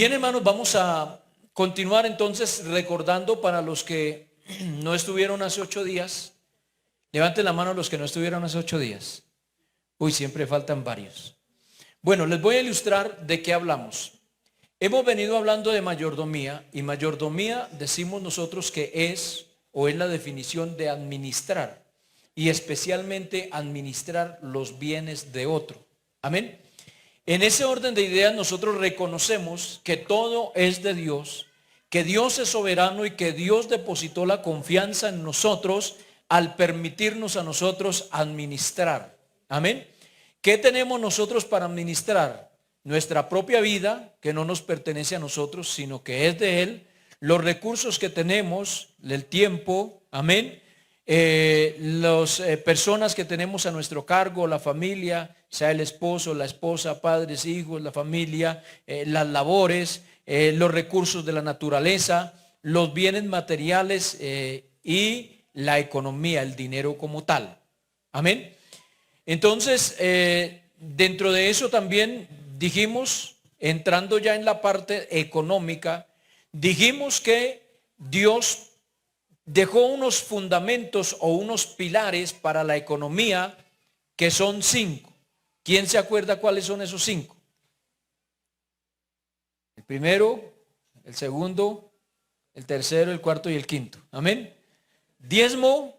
Bien, hermanos, vamos a continuar entonces recordando para los que no estuvieron hace 8 días. Levanten la mano los que no estuvieron hace 8 días. Uy, siempre faltan varios. Bueno, les voy a ilustrar de qué hablamos. Hemos venido hablando de mayordomía, y mayordomía decimos nosotros que es la definición de administrar, y especialmente administrar los bienes de otro. Amén. En ese orden de ideas nosotros reconocemos que todo es de Dios, que Dios es soberano y que Dios depositó la confianza en nosotros al permitirnos a nosotros administrar. Amén. ¿Qué tenemos nosotros para administrar? Nuestra propia vida, que no nos pertenece a nosotros, sino que es de Él. Los recursos que tenemos, el tiempo, amén. Las personas que tenemos a nuestro cargo, la familia, sea el esposo, la esposa, padres, hijos, la familia, las labores, los recursos de la naturaleza, los bienes materiales y la economía, el dinero como tal. Amén. Entonces, dentro de eso también dijimos, entrando ya en la parte económica, dijimos que Dios dejó unos fundamentos o unos pilares para la economía que son 5. ¿Quién se acuerda cuáles son esos 5? El primero, el segundo, el tercero, el cuarto y el quinto. Amén. Diezmo,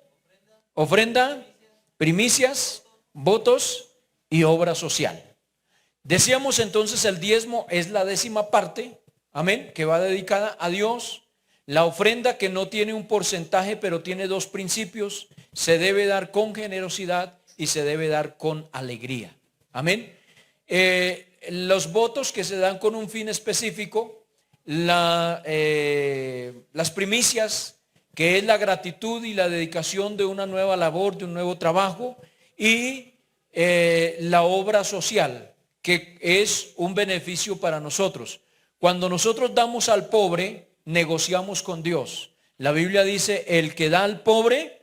ofrenda, primicias, votos y obra social. Decíamos entonces el diezmo es la 10ª parte, amén, que va dedicada a Dios. La ofrenda, que no tiene un porcentaje pero tiene 2 principios, se debe dar con generosidad y se debe dar con alegría. Amén. Los votos, que se dan con un fin específico. Las primicias, que es la gratitud y la dedicación de una nueva labor, de un nuevo trabajo. Y la obra social, que es un beneficio para nosotros. Cuando nosotros damos al pobre, negociamos con Dios. La Biblia dice: el que da al pobre,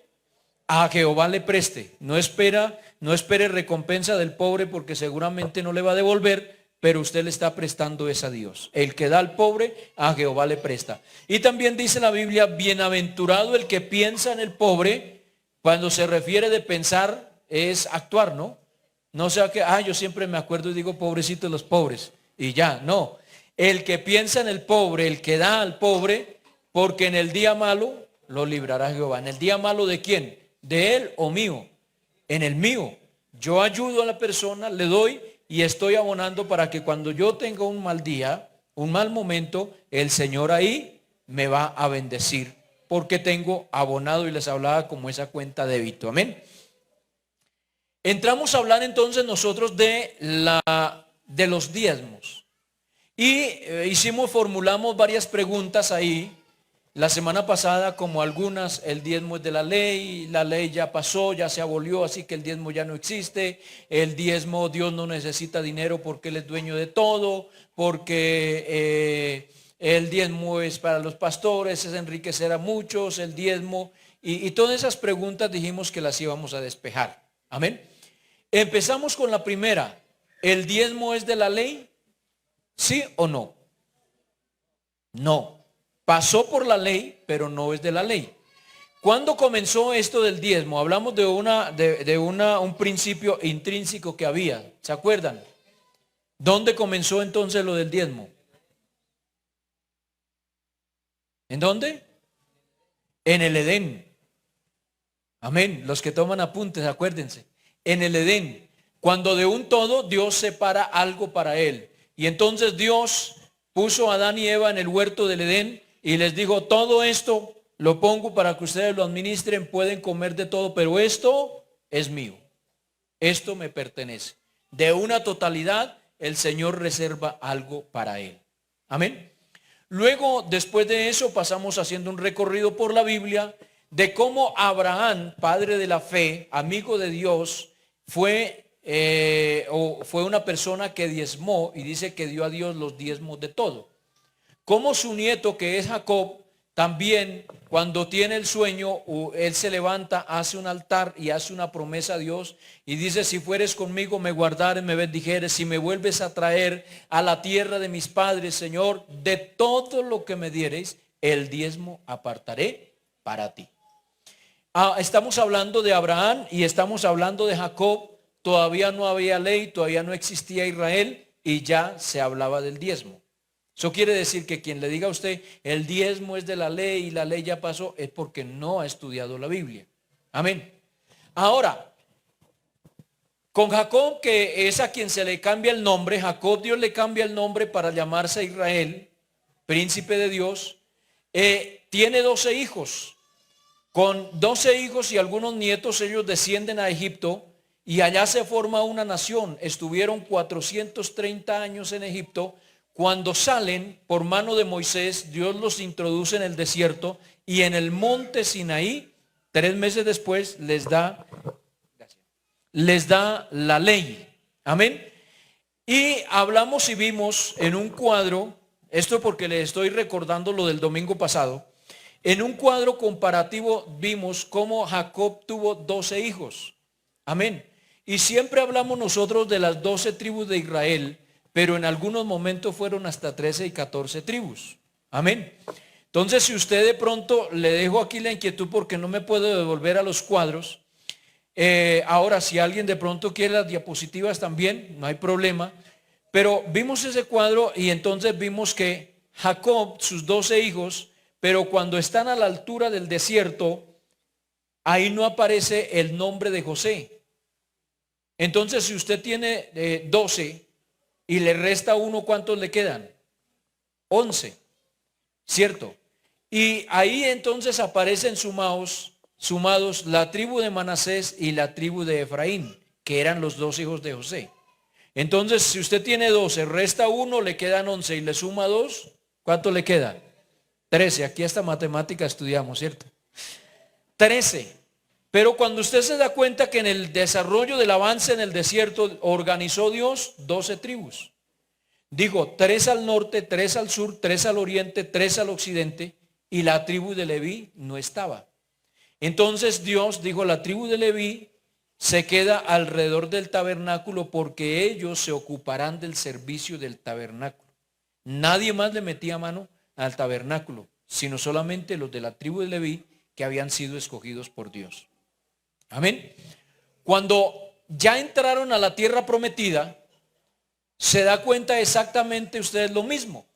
a Jehová le preste. No espere recompensa del pobre, porque seguramente no le va a devolver, pero usted le está prestando es a Dios. El que da al pobre, a Jehová le presta. Y también dice la Biblia: bienaventurado el que piensa en el pobre. Cuando se refiere de pensar, es actuar, ¿no? No sea que, yo siempre me acuerdo y digo pobrecitos los pobres, y ya, no. El que piensa en el pobre, el que da al pobre, porque en el día malo lo librará Jehová. ¿En el día malo de quién? ¿De él o mío? En el mío. Yo ayudo a la persona, le doy y estoy abonando para que cuando yo tenga un mal día, un mal momento, el Señor ahí me va a bendecir, porque tengo abonado, y les hablaba como esa cuenta débito. Amén. Entramos a hablar entonces nosotros de los diezmos. Y formulamos varias preguntas ahí. La semana pasada, como algunas, el diezmo es de la ley ya pasó, ya se abolió, así que el diezmo ya no existe. El diezmo, Dios no necesita dinero porque Él es dueño de todo, porque el diezmo es para los pastores, es enriquecer a muchos, el diezmo, y todas esas preguntas dijimos que las íbamos a despejar. Amén. Empezamos con la primera: ¿el diezmo es de la ley? ¿Sí o no? No. Pasó por la ley, pero no es de la ley. ¿Cuándo comenzó esto del diezmo? Hablamos de un principio intrínseco que había. ¿Se acuerdan? ¿Dónde comenzó entonces lo del diezmo? ¿En dónde? En el Edén. Amén. Los que toman apuntes, acuérdense. En el Edén. Cuando de un todo Dios separa algo para Él. Y entonces Dios puso a Adán y Eva en el huerto del Edén y les dijo: todo esto lo pongo para que ustedes lo administren, pueden comer de todo, pero esto es mío, esto me pertenece. De una totalidad, el Señor reserva algo para Él. Amén. Luego, después de eso, pasamos haciendo un recorrido por la Biblia de cómo Abraham, padre de la fe, amigo de Dios, fue una persona que diezmó, y dice que dio a Dios los diezmos de todo. Como su nieto, que es Jacob, también cuando tiene el sueño, él se levanta, hace un altar y hace una promesa a Dios y dice: si fueres conmigo, me guardares, me bendijeres, si me vuelves a traer a la tierra de mis padres, Señor, de todo lo que me diereis, el diezmo apartaré para ti. Estamos hablando de Abraham y estamos hablando de Jacob. Todavía no había ley, todavía no existía Israel y ya se hablaba del diezmo. Eso quiere decir que quien le diga a usted el diezmo es de la ley y la ley ya pasó, es porque no ha estudiado la Biblia. Amén. Ahora, con Jacob, que es a quien se le cambia el nombre, Jacob, Dios le cambia el nombre para llamarse Israel, príncipe de Dios. Tiene 12 hijos. Con 12 hijos y algunos nietos, ellos descienden a Egipto y allá se forma una nación. Estuvieron 430 años en Egipto. Cuando salen por mano de Moisés, Dios los introduce en el desierto y en el monte Sinaí, 3 meses después, les da la ley. Amén. Y hablamos y vimos en un cuadro, esto porque les estoy recordando lo del domingo pasado, en un cuadro comparativo vimos cómo Jacob tuvo 12 hijos. Amén. Y siempre hablamos nosotros de las 12 tribus de Israel, pero en algunos momentos fueron hasta 13 y 14 tribus. Amén. Entonces, si usted de pronto, le dejo aquí la inquietud porque no me puedo devolver a los cuadros. Ahora, si alguien de pronto quiere las diapositivas también, no hay problema. Pero vimos ese cuadro y entonces vimos que Jacob, sus 12 hijos, pero cuando están a la altura del desierto, ahí no aparece el nombre de José. Entonces, si usted tiene 12 y le resta uno, ¿cuántos le quedan? 11, ¿cierto? Y ahí entonces aparecen sumados la tribu de Manasés y la tribu de Efraín, que eran los 2 hijos de José. Entonces, si usted tiene 12, resta uno, le quedan 11 y le suma 2, ¿cuánto le queda? 13. Aquí hasta matemática estudiamos, ¿cierto? 13. Pero cuando usted se da cuenta que en el desarrollo del avance en el desierto organizó Dios 12 tribus. Dijo 3 al norte, 3 al sur, 3 al oriente, 3 al occidente, y la tribu de Leví no estaba. Entonces Dios dijo: la tribu de Leví se queda alrededor del tabernáculo porque ellos se ocuparán del servicio del tabernáculo. Nadie más le metía mano al tabernáculo, sino solamente los de la tribu de Leví que habían sido escogidos por Dios. Amén. Cuando ya entraron a la tierra prometida, se da cuenta exactamente ustedes lo mismo.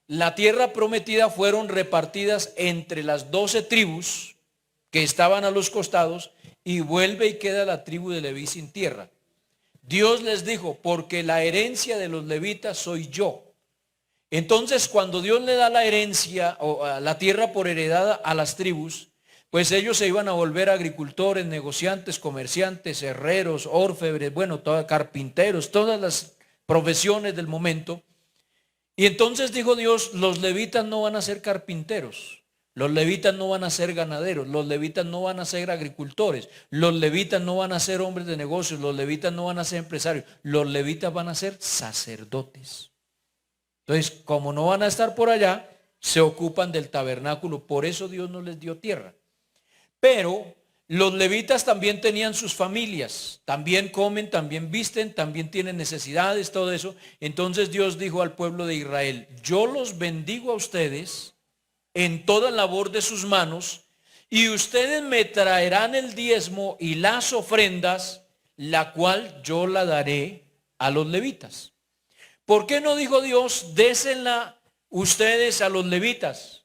La tierra prometida fueron repartidas entre las 12 tribus que estaban a los costados y vuelve y queda la tribu de Leví sin tierra. Dios les dijo: porque la herencia de los levitas soy yo. Entonces, cuando Dios le da la herencia o la tierra por heredada a las tribus, pues ellos se iban a volver agricultores, negociantes, comerciantes, herreros, orfebres, bueno, carpinteros, todas las profesiones del momento. Y entonces dijo Dios: los levitas no van a ser carpinteros, los levitas no van a ser ganaderos, los levitas no van a ser agricultores, los levitas no van a ser hombres de negocios, los levitas no van a ser empresarios, los levitas van a ser sacerdotes. Entonces, como no van a estar por allá, se ocupan del tabernáculo. Por eso Dios no les dio tierra. Pero los levitas también tenían sus familias, también comen, también visten, también tienen necesidades, todo eso. Entonces Dios dijo al pueblo de Israel: yo los bendigo a ustedes en toda labor de sus manos, y ustedes me traerán el diezmo y las ofrendas, la cual yo la daré a los levitas. ¿Por qué no dijo Dios: désenla ustedes a los levitas?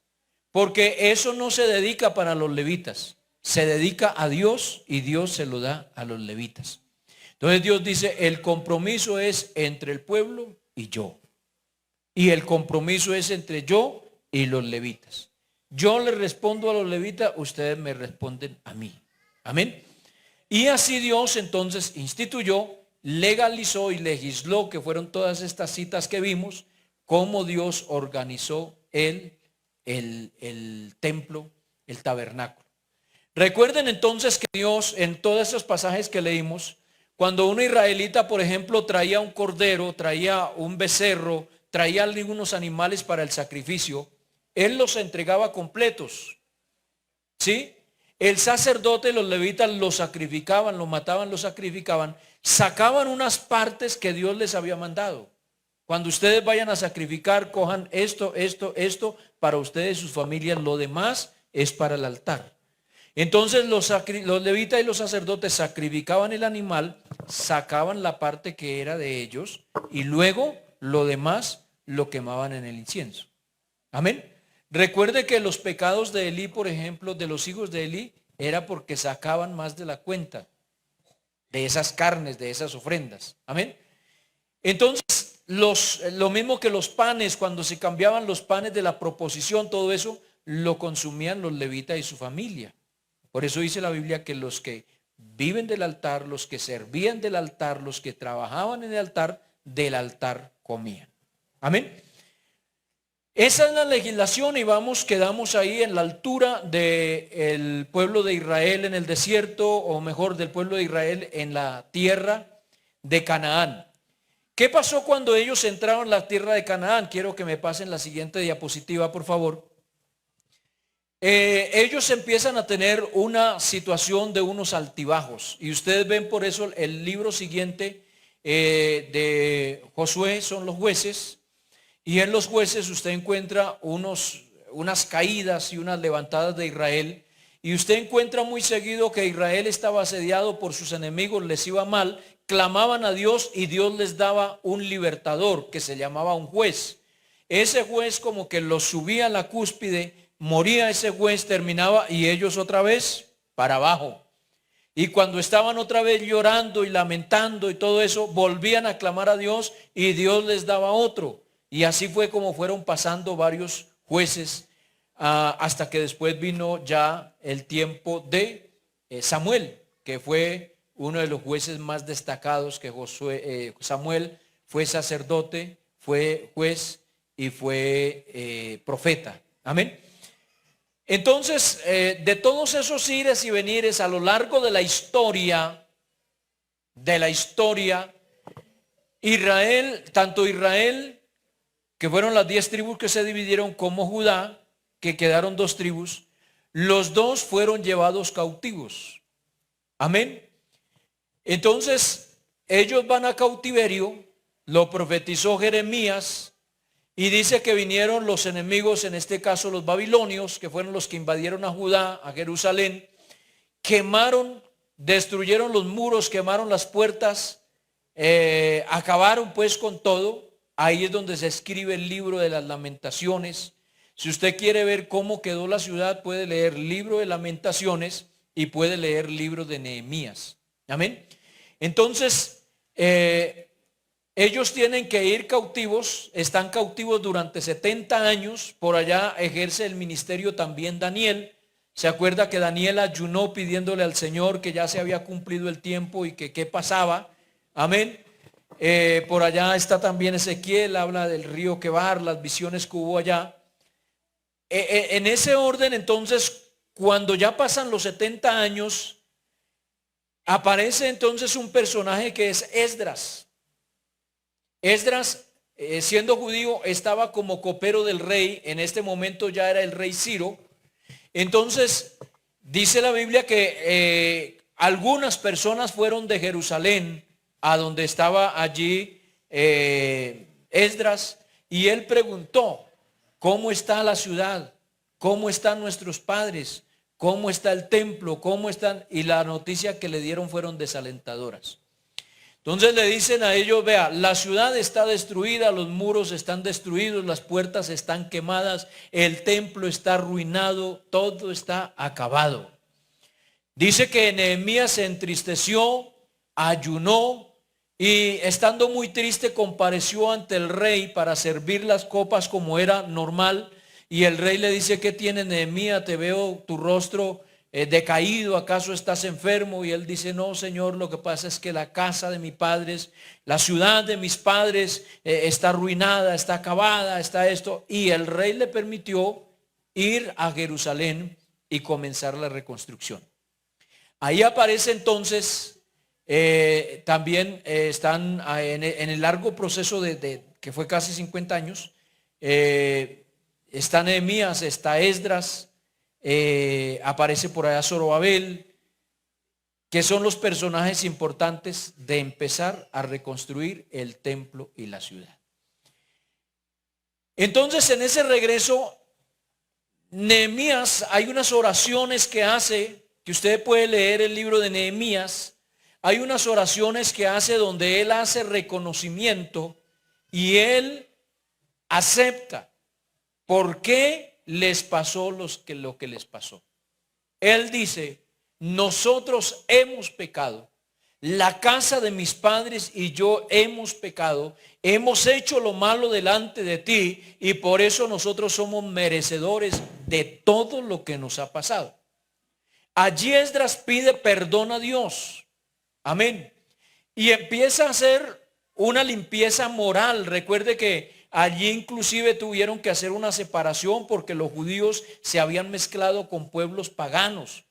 Porque eso no se dedica para los levitas, se dedica a Dios y Dios se lo da a los levitas. Entonces Dios dice: el compromiso es entre el pueblo y yo. Y el compromiso es entre yo y los levitas. Yo le respondo a los levitas, ustedes me responden a mí. Amén. Y así Dios entonces instituyó, legalizó y legisló, que fueron todas estas citas que vimos, cómo Dios organizó el templo, el tabernáculo. Recuerden entonces que Dios, en todos esos pasajes que leímos, cuando un israelita, por ejemplo, traía un cordero, traía un becerro, traía algunos animales para el sacrificio, él los entregaba completos, ¿sí? El sacerdote, los levitas los sacrificaban, los mataban, los sacrificaban, sacaban unas partes que Dios les había mandado. Cuando ustedes vayan a sacrificar, cojan esto, esto, para ustedes y sus familias, lo demás es para el altar. Entonces los levitas y los sacerdotes sacrificaban el animal, sacaban la parte que era de ellos y luego lo demás lo quemaban en el incienso. Amén. Recuerde que los pecados de Elí, por ejemplo, de los hijos de Elí, era porque sacaban más de la cuenta de esas carnes, de esas ofrendas. Amén. Entonces, lo mismo que los panes, cuando se cambiaban los panes de la proposición, todo eso lo consumían los levitas y su familia. Por eso dice la Biblia que los que viven del altar, los que servían del altar, los que trabajaban en el altar, del altar comían. Amén. Esa es la legislación y quedamos ahí en la altura del pueblo de Israel en el desierto, o mejor, del pueblo de Israel en la tierra de Canaán. ¿Qué pasó cuando ellos entraron en la tierra de Canaán? Quiero que me pasen la siguiente diapositiva, por favor. Ellos empiezan a tener una situación de unos altibajos. Y ustedes ven por eso el libro siguiente de Josué son los jueces. Y en los jueces usted encuentra unas caídas y unas levantadas de Israel. Y usted encuentra muy seguido que Israel estaba asediado por sus enemigos, les iba mal, clamaban a Dios y Dios les daba un libertador que se llamaba un juez. Ese juez como que los subía a la cúspide, moría ese juez, terminaba y ellos otra vez para abajo. Y cuando estaban otra vez llorando y lamentando y todo eso, volvían a clamar a Dios y Dios les daba otro. Y así fue como fueron pasando varios jueces hasta que después vino ya el tiempo de Samuel, que fue uno de los jueces más destacados, que Samuel fue sacerdote, fue juez y fue profeta. Amén. Entonces, de todos esos ires y venires a lo largo de la historia, Israel, tanto Israel, que fueron las 10 tribus que se dividieron, como Judá, que quedaron 2 tribus, los dos fueron llevados cautivos. Amén. Entonces, ellos van a cautiverio, lo profetizó Jeremías, y dice que vinieron los enemigos, en este caso los babilonios, que fueron los que invadieron a Judá, a Jerusalén, quemaron, destruyeron los muros, quemaron las puertas, acabaron pues con todo. Ahí es donde se escribe el libro de las Lamentaciones. Si usted quiere ver cómo quedó la ciudad, puede leer libro de Lamentaciones y puede leer libro de Nehemías. Amén. Entonces, ellos tienen que ir cautivos, están cautivos durante 70 años. Por allá ejerce el ministerio también Daniel. Se acuerda que Daniel ayunó pidiéndole al Señor que ya se había cumplido el tiempo y que qué pasaba. Amén. Por allá está también Ezequiel, habla del río Quebar, las visiones que hubo allá. En ese orden, entonces, cuando ya pasan los 70 años, aparece entonces un personaje que es Esdras. Esdras, siendo judío, estaba como copero del rey. En este momento ya era el rey Ciro. Entonces, dice la Biblia que algunas personas fueron de Jerusalén a donde estaba allí Esdras, y él preguntó: ¿cómo está la ciudad? ¿Cómo están nuestros padres? ¿Cómo está el templo? ¿Cómo están? Y la noticia que le dieron fueron desalentadoras. Entonces le dicen a ellos: vea, la ciudad está destruida, los muros están destruidos, las puertas están quemadas, el templo está arruinado, todo está acabado. Dice que Nehemías se entristeció, ayunó, y estando muy triste compareció ante el rey para servir las copas como era normal. Y el rey le dice: ¿qué tiene, Nehemías? Te veo tu rostro decaído, ¿acaso estás enfermo? Y él dice: no, Señor, lo que pasa es que la casa de mis padres, la ciudad de mis padres está arruinada, está acabada, está esto. Y el rey le permitió ir a Jerusalén y comenzar la reconstrucción. Ahí aparece entonces... también están en el largo proceso que fue casi 50 años, está Nehemías, está Esdras, aparece por allá Zorobabel, que son los personajes importantes de empezar a reconstruir el templo y la ciudad. Entonces, en ese regreso, Nehemías, hay unas oraciones que hace, que usted puede leer el libro de Nehemías, hay unas oraciones que hace donde él hace reconocimiento y él acepta por qué les pasó lo que les pasó. Él dice: nosotros hemos pecado, la casa de mis padres y yo hemos pecado, hemos hecho lo malo delante de ti y por eso nosotros somos merecedores de todo lo que nos ha pasado. Allí Esdras pide perdón a Dios, amén, y empieza a hacer una limpieza moral. Recuerde que allí inclusive tuvieron que hacer una separación porque los judíos se habían mezclado con pueblos paganos.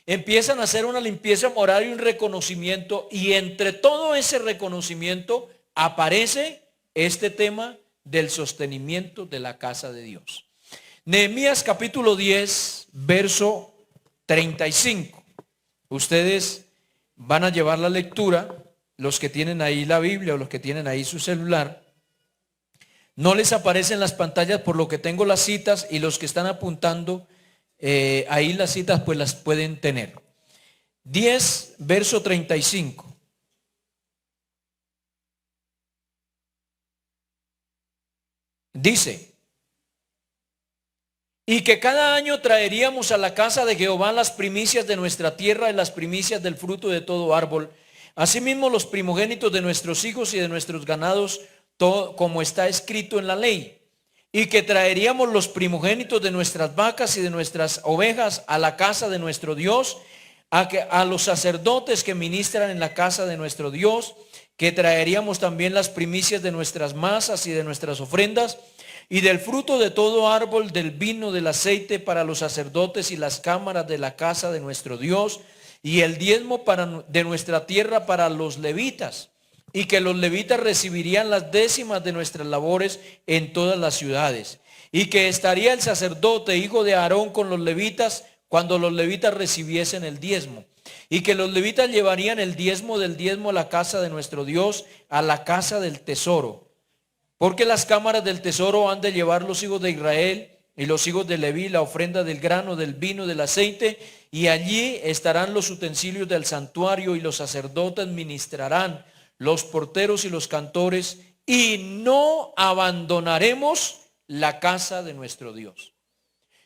Empiezan a hacer una limpieza moral y un reconocimiento, y entre todo ese reconocimiento aparece este tema del sostenimiento de la casa de Dios. Nehemías capítulo 10, verso 35. Ustedes van a llevar la lectura, los que tienen ahí la Biblia o los que tienen ahí su celular. No les aparecen las pantallas por lo que tengo las citas, y los que están apuntando ahí las citas pues las pueden tener. 10, verso 35. Dice: y que cada año traeríamos a la casa de Jehová las primicias de nuestra tierra y las primicias del fruto de todo árbol, asimismo los primogénitos de nuestros hijos y de nuestros ganados, todo como está escrito en la ley. Y que traeríamos los primogénitos de nuestras vacas y de nuestras ovejas a la casa de nuestro Dios, a los sacerdotes que ministran en la casa de nuestro Dios, que traeríamos también las primicias de nuestras masas y de nuestras ofrendas, y del fruto de todo árbol, del vino, del aceite para los sacerdotes y las cámaras de la casa de nuestro Dios, y el diezmo de nuestra tierra para los levitas, y que los levitas recibirían las décimas de nuestras labores en todas las ciudades, y que estaría el sacerdote hijo de Aarón con los levitas cuando los levitas recibiesen el diezmo, y que los levitas llevarían el diezmo del diezmo a la casa de nuestro Dios, a la casa del tesoro, porque las cámaras del tesoro han de llevar los hijos de Israel y los hijos de Leví la ofrenda del grano, del vino, del aceite, y allí estarán los utensilios del santuario, y los sacerdotes ministrarán, los porteros y los cantores, y no abandonaremos la casa de nuestro Dios.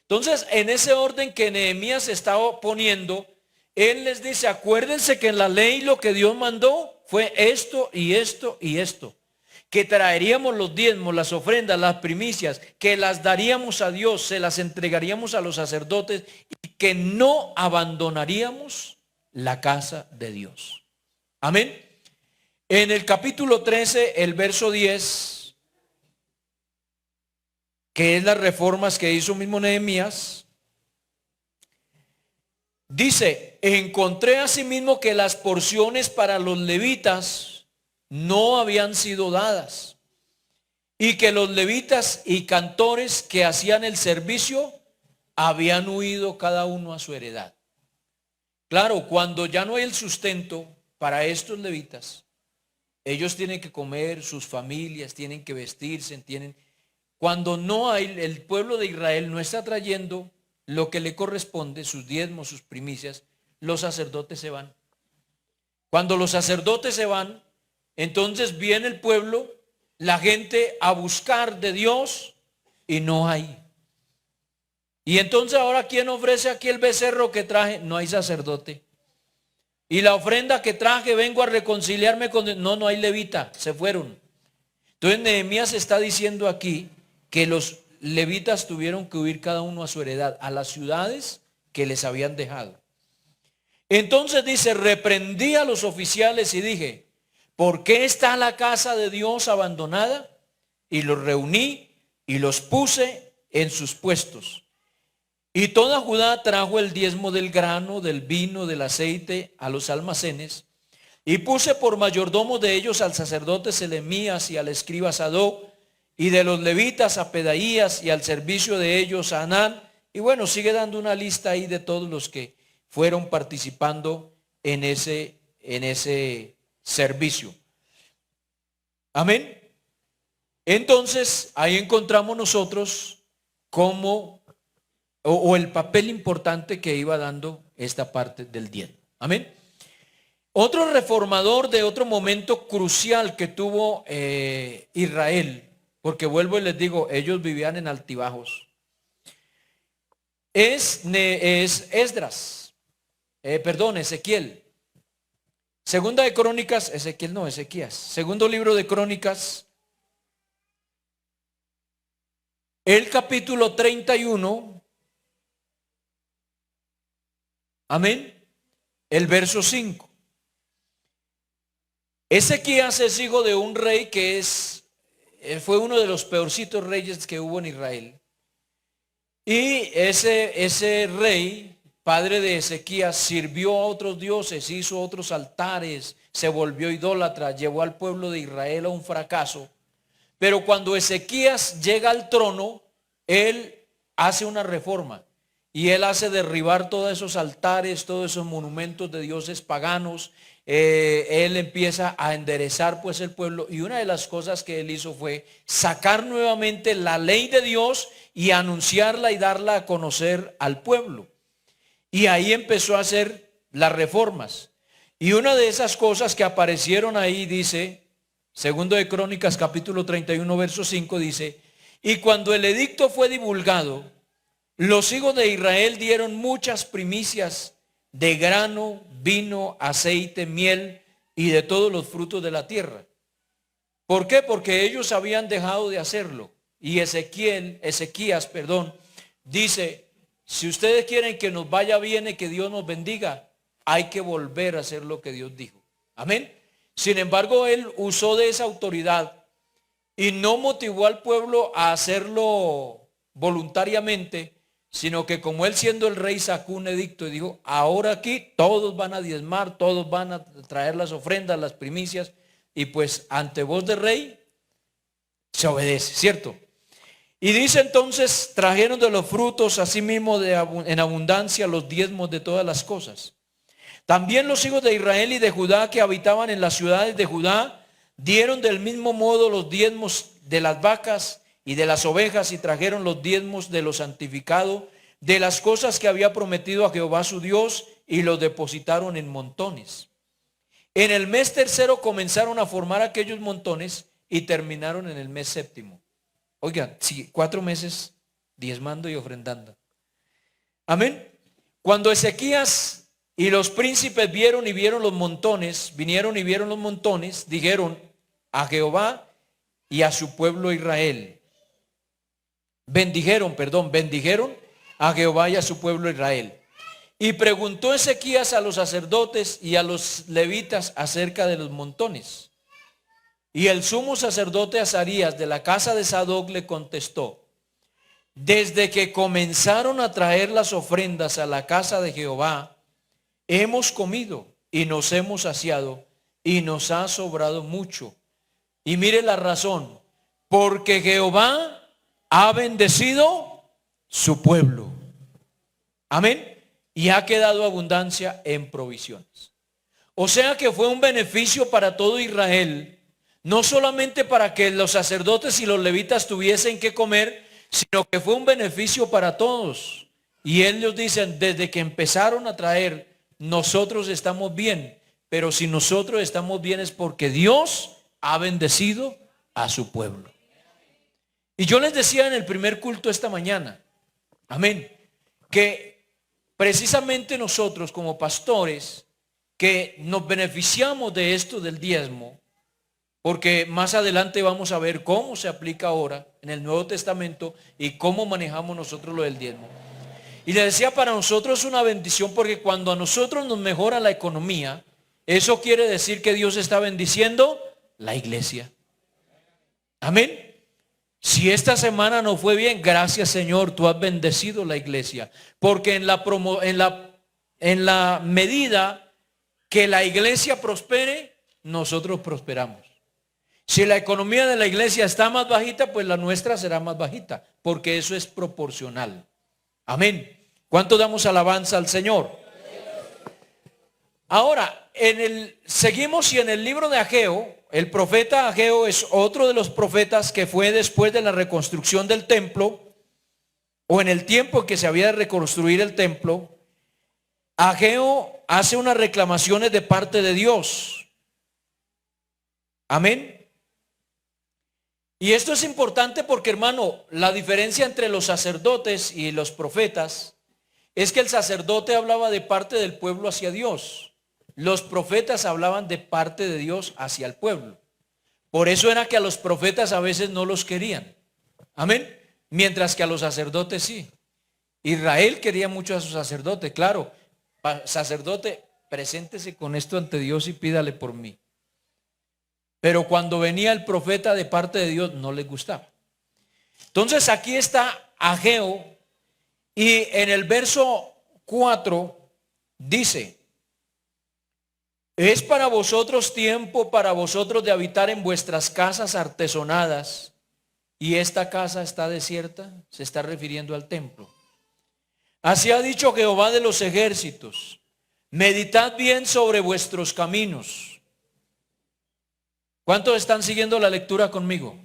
Entonces, en ese orden que Nehemías estaba poniendo, él les dice: acuérdense que en la ley lo que Dios mandó fue esto y esto y esto, que traeríamos los diezmos, las ofrendas, las primicias, que las daríamos a Dios, se las entregaríamos a los sacerdotes, y que no abandonaríamos la casa de Dios. Amén. En el capítulo 13, el verso 10, que es las reformas que hizo mismo Nehemías, dice: encontré asimismo que las porciones para los levitas no habían sido dadas, y que los levitas y cantores que hacían el servicio habían huido cada uno a su heredad. Claro, cuando ya no hay el sustento para estos levitas, ellos tienen que comer, sus familias tienen que vestirse, cuando no hay, el pueblo de Israel no está trayendo lo que le corresponde, sus diezmos, sus primicias, los sacerdotes se van. Cuando los sacerdotes se van, entonces viene el pueblo, la gente a buscar de Dios, y no hay. Y entonces ahora, ¿quién ofrece aquí el becerro que traje? No hay sacerdote. Y la ofrenda que traje, vengo a reconciliarme con Dios. No hay levita, se fueron. Entonces Nehemías está diciendo aquí que los levitas tuvieron que huir cada uno a su heredad, a las ciudades que les habían dejado. Entonces dice: reprendí a los oficiales y dije: ¿por qué está la casa de Dios abandonada? Y los reuní y los puse en sus puestos. Y toda Judá trajo el diezmo del grano, del vino, del aceite a los almacenes, y puse por mayordomo de ellos al sacerdote Selemías y al escriba Sadoc, y de los levitas a Pedaías, y al servicio de ellos a Anán. Y bueno, sigue dando una lista ahí de todos los que fueron participando en ese servicio. Amén. Entonces, ahí encontramos nosotros cómo o el papel importante que iba dando esta parte del diezmo. Amén. Otro reformador de otro momento crucial que tuvo Israel, porque vuelvo y les digo, ellos vivían en altibajos, es Esdras, Ezequiel. Segunda de Crónicas, Ezequías. Segundo libro de Crónicas, el capítulo 31, amén, el verso 5. Ezequías es hijo de un rey que fue uno de los peorcitos reyes que hubo en Israel. Y ese rey, padre de Ezequías, sirvió a otros dioses, hizo otros altares, se volvió idólatra, llevó al pueblo de Israel a un fracaso. Pero cuando Ezequías llega al trono, él hace una reforma y él hace derribar todos esos altares, todos esos monumentos de dioses paganos. Él empieza a enderezar pues el pueblo, y una de las cosas que él hizo fue sacar nuevamente la ley de Dios y anunciarla y darla a conocer al pueblo. Y ahí empezó a hacer las reformas. Y una de esas cosas que aparecieron ahí dice, segundo de Crónicas capítulo 31 verso 5, dice: y cuando el edicto fue divulgado, los hijos de Israel dieron muchas primicias de grano, vino, aceite, miel y de todos los frutos de la tierra. ¿Por qué? Porque ellos habían dejado de hacerlo. Y Ezequías, dice: si ustedes quieren que nos vaya bien y que Dios nos bendiga, hay que volver a hacer lo que Dios dijo. Amén. Sin embargo, él usó de esa autoridad y no motivó al pueblo a hacerlo voluntariamente, sino que como él siendo el rey sacó un edicto y dijo: ahora aquí todos van a diezmar, todos van a traer las ofrendas, las primicias, y pues ante voz de rey se obedece, ¿cierto? Y dice entonces: trajeron de los frutos asimismo en abundancia los diezmos de todas las cosas. También los hijos de Israel y de Judá que habitaban en las ciudades de Judá dieron del mismo modo los diezmos de las vacas y de las ovejas, y trajeron los diezmos de lo santificado, de las cosas que había prometido a Jehová su Dios, y los depositaron en montones. En el mes tercero comenzaron a formar aquellos montones y terminaron en el mes séptimo. Oigan, sí, 4 meses diezmando y ofrendando. Amén. Cuando Ezequías y los príncipes vinieron y vieron los montones, dijeron a Jehová y a su pueblo Israel. Bendijeron a Jehová y a su pueblo Israel. Y preguntó Ezequías a los sacerdotes y a los levitas acerca de los montones. Y el sumo sacerdote Azarías de la casa de Sadoc le contestó: desde que comenzaron a traer las ofrendas a la casa de Jehová, hemos comido y nos hemos saciado y nos ha sobrado mucho. Y mire la razón: porque Jehová ha bendecido su pueblo. Amén. Y ha quedado abundancia en provisiones. O sea que fue un beneficio para todo Israel, no solamente para que los sacerdotes y los levitas tuviesen que comer, sino que fue un beneficio para todos. Y ellos dicen: desde que empezaron a traer, nosotros estamos bien. Pero si nosotros estamos bien es porque Dios ha bendecido a su pueblo. Y yo les decía en el primer culto esta mañana, amén, que precisamente nosotros como pastores que nos beneficiamos de esto del diezmo, porque más adelante vamos a ver cómo se aplica ahora en el Nuevo Testamento y cómo manejamos nosotros lo del diezmo. Y le decía, para nosotros es una bendición, porque cuando a nosotros nos mejora la economía, eso quiere decir que Dios está bendiciendo la iglesia. Amén. Si esta semana no fue bien, gracias Señor, tú has bendecido la iglesia. Porque en la medida que la iglesia prospere, nosotros prosperamos. Si la economía de la iglesia está más bajita, pues la nuestra será más bajita, porque eso es proporcional. Amén. ¿Cuánto damos alabanza al Señor? Ahora, seguimos y en el libro de Ageo, el profeta Ageo es otro de los profetas que fue después de la reconstrucción del templo, o en el tiempo en que se había de reconstruir el templo. Ageo hace unas reclamaciones de parte de Dios. Amén. Y esto es importante porque, hermano, la diferencia entre los sacerdotes y los profetas es que el sacerdote hablaba de parte del pueblo hacia Dios. Los profetas hablaban de parte de Dios hacia el pueblo. Por eso era que a los profetas a veces no los querían. Amén. Mientras que a los sacerdotes sí. Israel quería mucho a su sacerdote. Claro, sacerdote, preséntese con esto ante Dios y pídale por mí. Pero cuando venía el profeta de parte de Dios, no les gustaba. Entonces aquí está Ageo, y en el verso 4 dice: es para vosotros tiempo para vosotros de habitar en vuestras casas artesonadas, y esta casa está desierta. Se está refiriendo al templo. Así ha dicho Jehová de los ejércitos: meditad bien sobre vuestros caminos. ¿Cuántos están siguiendo la lectura conmigo?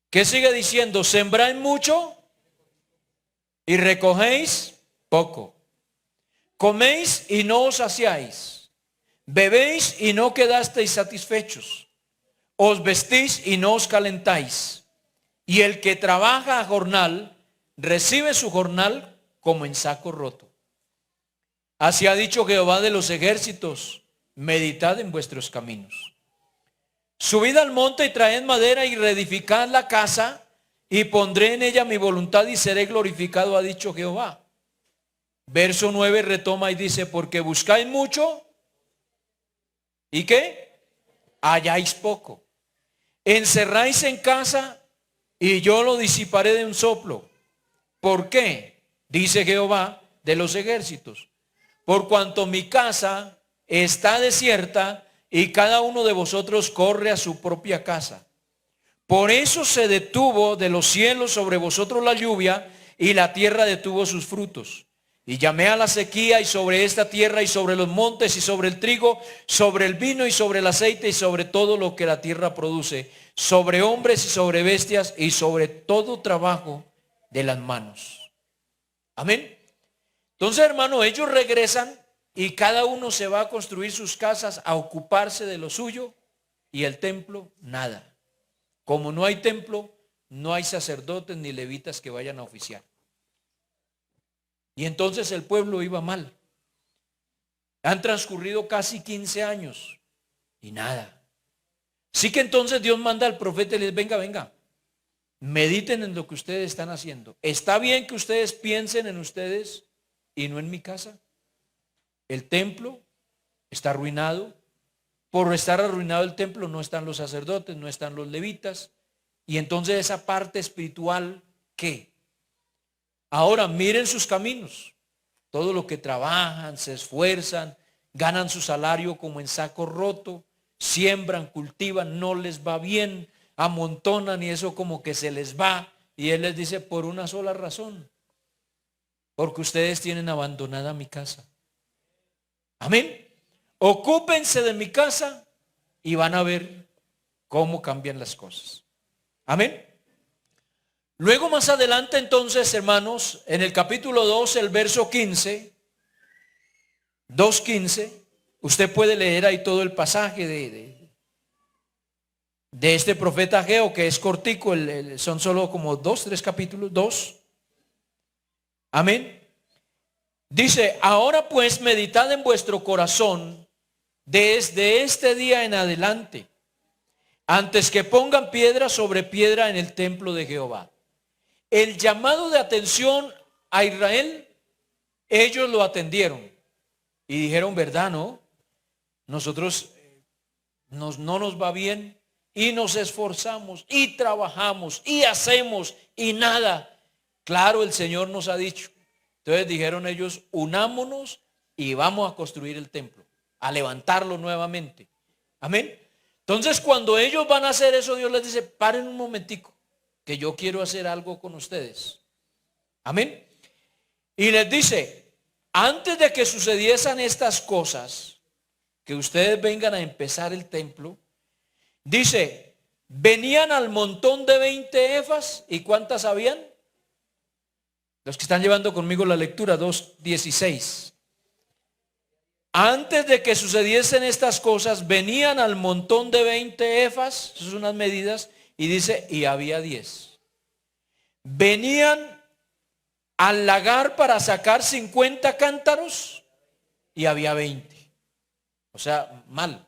¿Qué sigue diciendo? Sembráis mucho y recogéis poco. Coméis y no os saciáis. Bebéis y no quedasteis satisfechos. Os vestís y no os calentáis. Y el que trabaja a jornal recibe su jornal como en saco roto. Así ha dicho Jehová de los ejércitos: meditad en vuestros caminos. Subid al monte y traed madera y reedificad la casa, y pondré en ella mi voluntad y seré glorificado, ha dicho Jehová. Verso 9 retoma y dice: porque buscáis mucho, ¿y qué? Halláis poco. Encerráis en casa, y yo lo disiparé de un soplo. ¿Por qué? Dice Jehová de los ejércitos: por cuanto mi casa está desierta, y cada uno de vosotros corre a su propia casa. Por eso se detuvo de los cielos sobre vosotros la lluvia, y la tierra detuvo sus frutos. Y llamé a la sequía, y sobre esta tierra, y sobre los montes, y sobre el trigo, sobre el vino, y sobre el aceite, y sobre todo lo que la tierra produce, sobre hombres y sobre bestias, y sobre todo trabajo de las manos. Amén. Entonces, hermano, ellos regresan, y cada uno se va a construir sus casas, a ocuparse de lo suyo, y el templo, nada. Como no hay templo, no hay sacerdotes ni levitas que vayan a oficiar. Y entonces el pueblo iba mal. Han transcurrido casi 15 años y nada. Así que entonces Dios manda al profeta y les: venga, mediten en lo que ustedes están haciendo. ¿Está bien que ustedes piensen en ustedes y no en mi casa? El templo está arruinado. Por estar arruinado el templo, no están los sacerdotes, no están los levitas. Y entonces esa parte espiritual, ¿qué? Ahora miren sus caminos. Todo lo que trabajan, se esfuerzan, ganan su salario como en saco roto, siembran, cultivan, no les va bien, amontonan y eso como que se les va. Y Él les dice: por una sola razón: porque ustedes tienen abandonada mi casa. Amén. Ocúpense de mi casa y van a ver cómo cambian las cosas. Amén. Luego más adelante entonces, hermanos, en el capítulo 2, el verso 15, 2:15, usted puede leer ahí todo el pasaje de este profeta Ageo, que es cortico, son solo como 2, 3 capítulos, 2. Amén. Dice: ahora pues meditad en vuestro corazón desde este día en adelante, antes que pongan piedra sobre piedra en el templo de Jehová. El llamado de atención a Israel, ellos lo atendieron y dijeron: verdad, ¿no? Nosotros no nos va bien y nos esforzamos y trabajamos y hacemos y nada. Claro, el Señor nos ha dicho. Entonces dijeron ellos: unámonos y vamos a construir el templo, a levantarlo nuevamente. Amén. Entonces cuando ellos van a hacer eso, Dios les dice, paren un momentico, que yo quiero hacer algo con ustedes. Amén. Y les dice, antes de que sucediesen estas cosas, que ustedes vengan a empezar el templo, dice, venían al montón de 20 efas, ¿y cuántas habían? Los que están llevando conmigo la lectura, 2:16. Antes de que sucediesen estas cosas, venían al montón de 20 efas, esas son unas medidas, y dice, y había 10. Venían al lagar para sacar 50 cántaros, y había 20. O sea, mal.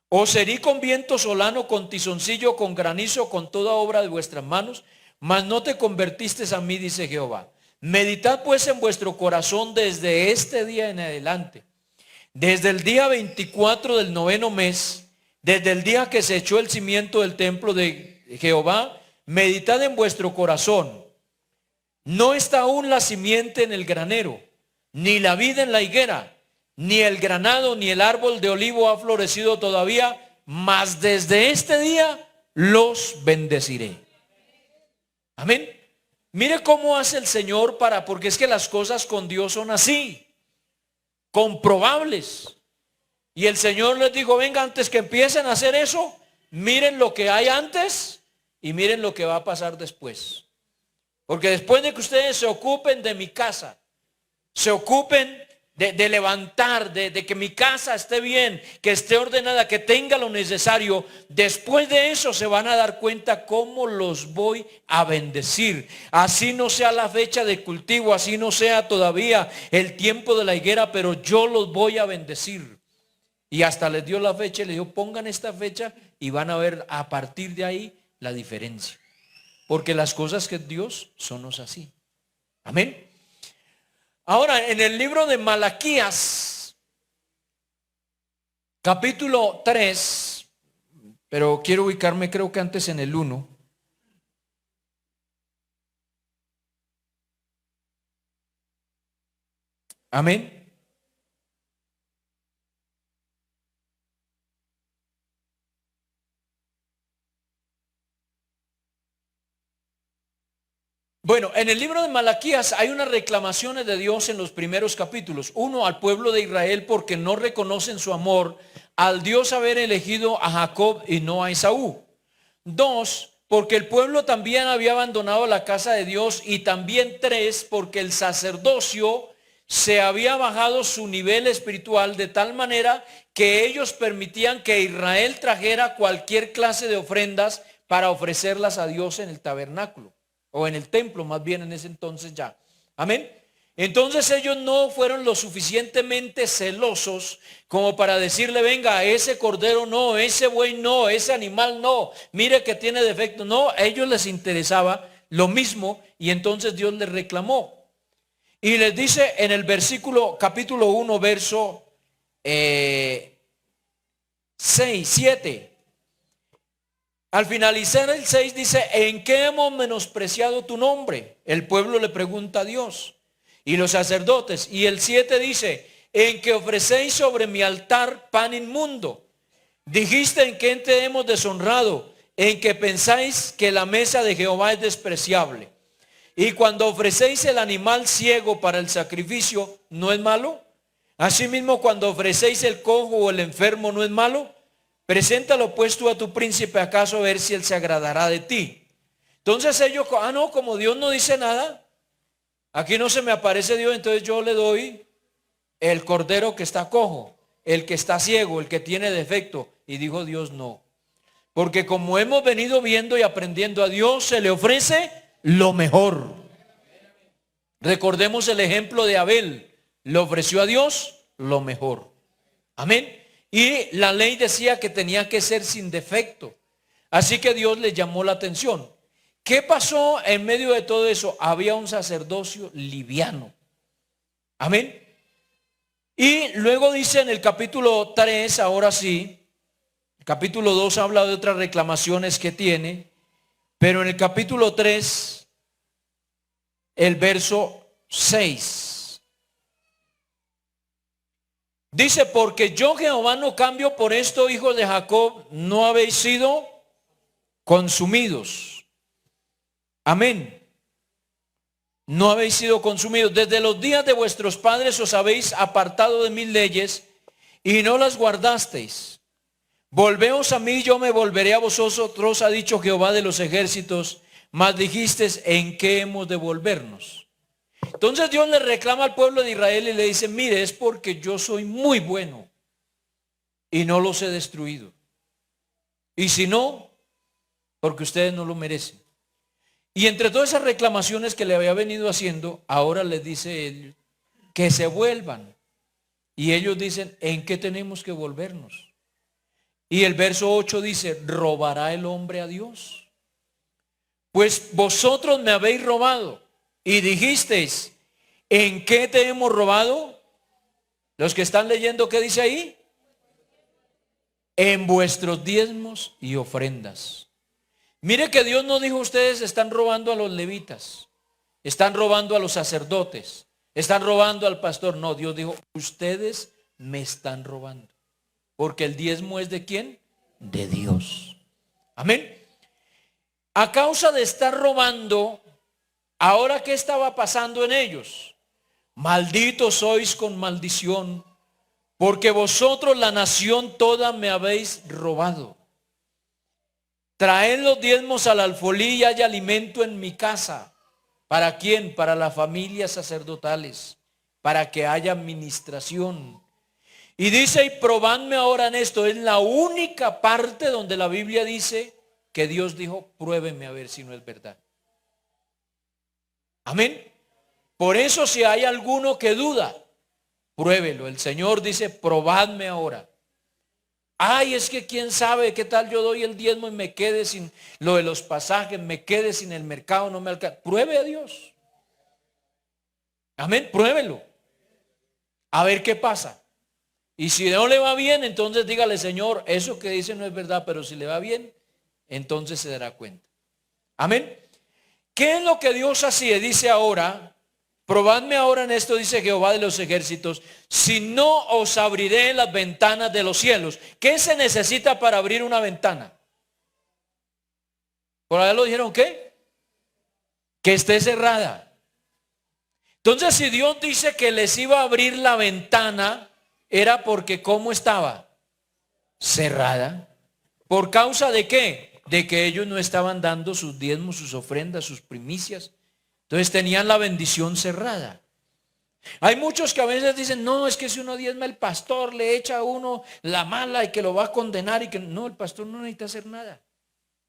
Os herí con viento solano, con tizoncillo, con granizo, con toda obra de vuestras manos, mas no te convertiste a mí, dice Jehová. Meditad pues en vuestro corazón desde este día en adelante, desde el día 24 del 9º mes, desde el día que se echó el cimiento del templo de Jehová, meditad en vuestro corazón. No está aún la simiente en el granero, ni la vid en la higuera, ni el granado, ni el árbol de olivo ha florecido todavía, mas desde este día los bendeciré. Amén. Mire cómo hace el Señor porque es que las cosas con Dios son así, comprobables. Y el Señor les dijo, venga, antes que empiecen a hacer eso, miren lo que hay antes y miren lo que va a pasar después. Porque después de que ustedes se ocupen de mi casa, se ocupen de levantar, de que mi casa esté bien, que esté ordenada, que tenga lo necesario, después de eso se van a dar cuenta cómo los voy a bendecir. Así no sea la fecha de cultivo, así no sea todavía el tiempo de la higuera, pero yo los voy a bendecir. Y hasta les dio la fecha y les dijo, pongan esta fecha y van a ver a partir de ahí la diferencia. Porque las cosas que Dios son así. Amén. Ahora, en el libro de Malaquías, capítulo 3, pero quiero ubicarme creo que antes en el 1. Amén. Bueno, en el libro de Malaquías hay unas reclamaciones de Dios en los primeros capítulos. Uno, al pueblo de Israel porque no reconocen su amor al Dios haber elegido a Jacob y no a Esaú. Dos, porque el pueblo también había abandonado la casa de Dios. Y también tres, porque el sacerdocio se había bajado su nivel espiritual de tal manera que ellos permitían que Israel trajera cualquier clase de ofrendas para ofrecerlas a Dios en el tabernáculo. O en el templo, más bien en ese entonces ya. Amén. Entonces ellos no fueron lo suficientemente celosos como para decirle, venga, ese cordero no, ese buey no, ese animal no, mire que tiene defecto. No, a ellos les interesaba lo mismo y entonces Dios les reclamó. Y les dice en el versículo, capítulo 1, verso 6, 7. Al finalizar el 6 dice, ¿en qué hemos menospreciado tu nombre? El pueblo le pregunta a Dios y los sacerdotes. Y el 7 dice, en que ofrecéis sobre mi altar pan inmundo. Dijiste, ¿en qué te hemos deshonrado? En que pensáis que la mesa de Jehová es despreciable. Y cuando ofrecéis el animal ciego para el sacrificio, ¿no es malo? Asimismo, cuando ofrecéis el cojo o el enfermo, ¿no es malo? Preséntalo pues tú a tu príncipe, acaso a ver si él se agradará de ti. Entonces ellos, no, como Dios no dice nada, aquí no se me aparece Dios, entonces yo le doy el cordero que está cojo, el que está ciego, el que tiene defecto. Y dijo Dios, no. Porque como hemos venido viendo y aprendiendo, a Dios se le ofrece lo mejor. Recordemos el ejemplo de Abel, le ofreció a Dios lo mejor. Amén. Y la ley decía que tenía que ser sin defecto. Así que Dios le llamó la atención. ¿Qué pasó en medio de todo eso? Había un sacerdocio liviano. Amén. Y luego dice en el capítulo 3, ahora sí, el capítulo 2 habla de otras reclamaciones que tiene, pero en el capítulo 3, el verso 6. Dice, porque yo Jehová no cambio, por esto, hijos de Jacob, no habéis sido consumidos. Amén. No habéis sido consumidos. Desde los días de vuestros padres os habéis apartado de mis leyes y no las guardasteis. Volveos a mí, yo me volveré a vosotros, ha dicho Jehová de los ejércitos. Mas dijisteis, ¿en qué hemos de volvernos? Entonces Dios le reclama al pueblo de Israel y le dice, mire, es porque yo soy muy bueno y no los he destruido. Y si no, porque ustedes no lo merecen. Y entre todas esas reclamaciones que le había venido haciendo, ahora les dice él que se vuelvan. Y ellos dicen, ¿en qué tenemos que volvernos? Y el verso 8 dice, ¿robará el hombre a Dios? Pues vosotros me habéis robado. Y dijisteis, ¿en qué te hemos robado? Los que están leyendo, ¿qué dice ahí? En vuestros diezmos y ofrendas. Mire que Dios no dijo, ustedes están robando a los levitas, están robando a los sacerdotes, están robando al pastor. No, Dios dijo, ustedes me están robando. Porque el diezmo es ¿de quién? De Dios. Amén. A causa de estar robando, ahora ¿qué estaba pasando en ellos? Malditos sois con maldición, porque vosotros la nación toda me habéis robado. Traed los diezmos al alfolí y haya alimento en mi casa. ¿Para quién? Para las familias sacerdotales, para que haya administración. Y dice, y probadme ahora en esto. Es la única parte donde la Biblia dice que Dios dijo, pruébeme a ver si no es verdad. Amén. Por eso si hay alguno que duda, pruébelo. El Señor dice, probadme ahora. Ay, es que quién sabe qué tal yo doy el diezmo y me quede sin lo de los pasajes, me quede sin el mercado, no me alcanza. Pruebe a Dios. Amén, pruébelo. A ver qué pasa. Y si no le va bien, entonces dígale, Señor, eso que dice no es verdad, pero si le va bien, entonces se dará cuenta. Amén. ¿Qué es lo que Dios hacía? Dice ahora, probadme ahora en esto, dice Jehová de los ejércitos, si no os abriré las ventanas de los cielos. ¿Qué se necesita para abrir una ventana? Por ahí lo dijeron, ¿qué? Que esté cerrada. Entonces, si Dios dice que les iba a abrir la ventana, era porque ¿cómo estaba? Cerrada. ¿Por causa de qué? De que ellos no estaban dando sus diezmos, sus ofrendas, sus primicias. Entonces tenían la bendición cerrada. Hay muchos que a veces dicen, no, es que si uno diezma el pastor le echa a uno la mala y que lo va a condenar y que no, el pastor no necesita hacer nada.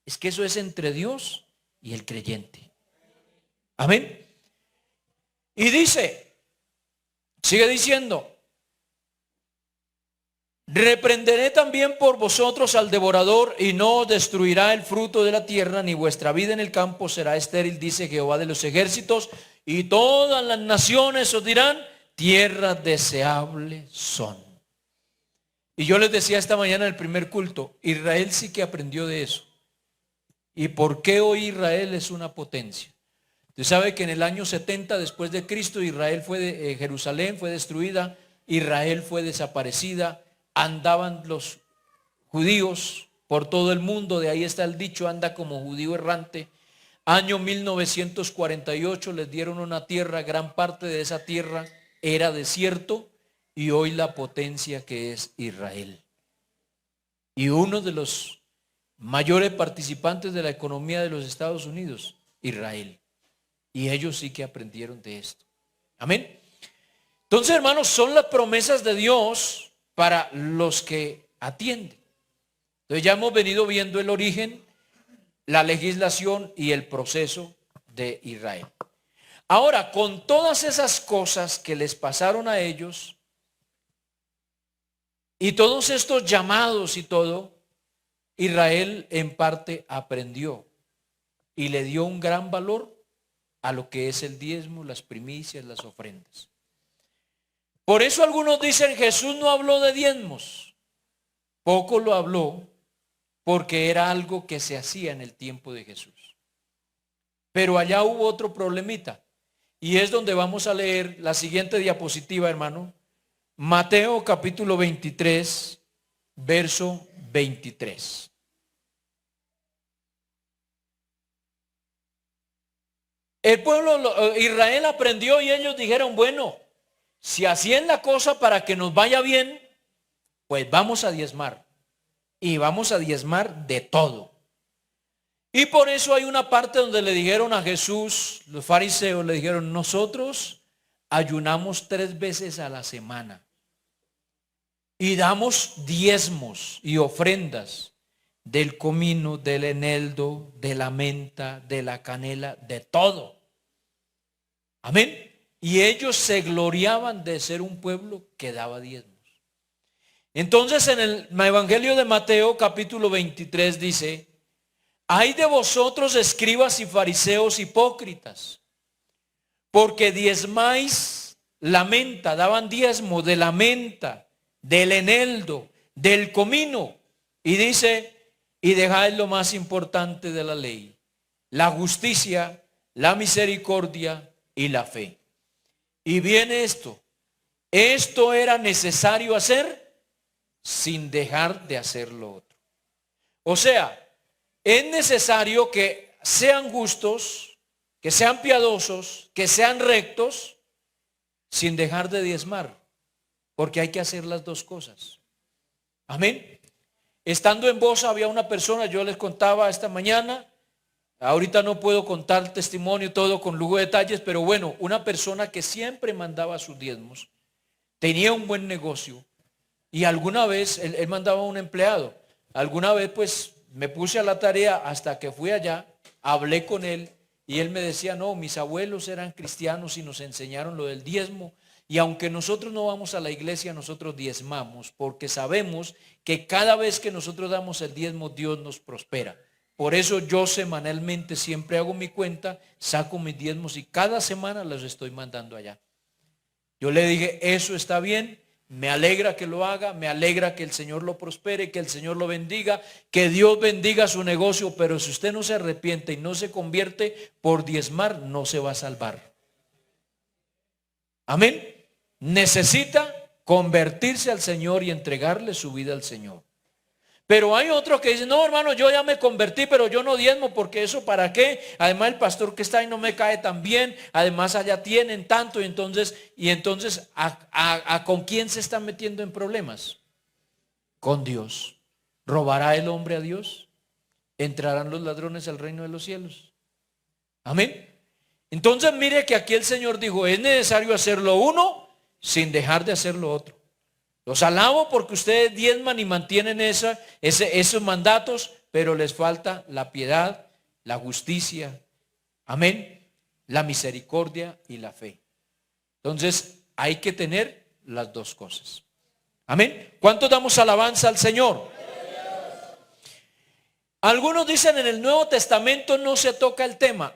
Es que eso es entre Dios y el creyente. Amén. Y dice, sigue diciendo, reprenderé también por vosotros al devorador y no os destruirá el fruto de la tierra, ni vuestra vida en el campo será estéril, dice Jehová de los ejércitos, y todas las naciones os dirán, tierra deseable son. Y yo les decía esta mañana en el primer culto, Israel sí que aprendió de eso. ¿Y por qué hoy Israel es una potencia? Usted sabe que en el año 70 después de Cristo, Jerusalén fue destruida, Israel fue desaparecida. Andaban los judíos por todo el mundo, de ahí está el dicho, anda como judío errante. Año 1948 les dieron una tierra, gran parte de esa tierra era desierto y hoy la potencia que es Israel. Y uno de los mayores participantes de la economía de los Estados Unidos, Israel. Y ellos sí que aprendieron de esto. Amén. Entonces, hermanos, son las promesas de Dios para los que atienden. Entonces ya hemos venido viendo el origen, la legislación y el proceso de Israel. Ahora, con todas esas cosas que les pasaron a ellos y todos estos llamados y todo, Israel en parte aprendió y le dio un gran valor a lo que es el diezmo, las primicias, las ofrendas. Por eso algunos dicen, Jesús no habló de diezmos. Poco lo habló porque era algo que se hacía en el tiempo de Jesús. Pero allá hubo otro problemita. Y es donde vamos a leer la siguiente diapositiva, hermano. Mateo capítulo 23, verso 23. El pueblo Israel aprendió y ellos dijeron, bueno, si así es la cosa para que nos vaya bien, pues vamos a diezmar. Y vamos a diezmar de todo. Y por eso hay una parte donde le dijeron a Jesús, los fariseos le dijeron, nosotros ayunamos 3 veces a la semana. Y damos diezmos y ofrendas del comino, del eneldo, de la menta, de la canela, de todo. Amén. Y ellos se gloriaban de ser un pueblo que daba diezmos. Entonces en el Evangelio de Mateo capítulo 23 dice, ay de vosotros escribas y fariseos hipócritas, porque diezmáis la menta, daban diezmo de la menta, del eneldo, del comino. Y dice, y dejáis lo más importante de la ley, la justicia, la misericordia y la fe. Y viene esto era necesario hacer sin dejar de hacer lo otro. O sea, es necesario que sean justos, que sean piadosos, que sean rectos, sin dejar de diezmar, porque hay que hacer las dos cosas. Amén. Estando en Bosa había una persona, yo les contaba esta mañana, ahorita no puedo contar testimonio todo con lujo de detalles, pero bueno, una persona que siempre mandaba sus diezmos, tenía un buen negocio y alguna vez él mandaba a un empleado. Alguna vez pues me puse a la tarea hasta que fui allá, hablé con él y él me decía, no, mis abuelos eran cristianos y nos enseñaron lo del diezmo. Y aunque nosotros no vamos a la iglesia, nosotros diezmamos porque sabemos que cada vez que nosotros damos el diezmo, Dios nos prospera. Por eso yo semanalmente siempre hago mi cuenta, saco mis diezmos y cada semana los estoy mandando allá. Yo le dije, eso está bien, me alegra que lo haga, me alegra que el Señor lo prospere, que el Señor lo bendiga, que Dios bendiga su negocio, pero si usted no se arrepiente y no se convierte por diezmar, no se va a salvar. Amén. Necesita convertirse al Señor y entregarle su vida al Señor. Pero hay otro que dice, no hermano, yo ya me convertí, pero yo no diezmo, porque eso para qué, además el pastor que está ahí no me cae tan bien, además allá tienen tanto, y entonces ¿con quién se está metiendo en problemas? Con Dios. ¿Robará el hombre a Dios? ¿Entrarán los ladrones al reino de los cielos? Amén. Entonces mire que aquí el Señor dijo, es necesario hacer lo uno sin dejar de hacer lo otro. Los alabo porque ustedes diezman y mantienen esos mandatos, pero les falta la piedad, la justicia, amén, la misericordia y la fe. Entonces hay que tener las dos cosas. Amén. ¿Cuántos damos alabanza al Señor? Algunos dicen en el Nuevo Testamento no se toca el tema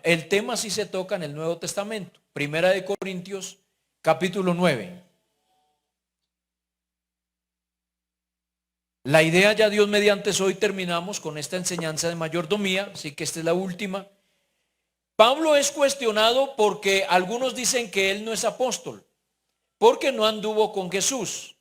sí se toca en el Nuevo Testamento. Primera de Corintios capítulo 9. La idea ya Dios mediante hoy terminamos con esta enseñanza de mayordomía, así que esta es la última. Pablo es cuestionado porque algunos dicen que él no es apóstol, porque no anduvo con Jesús.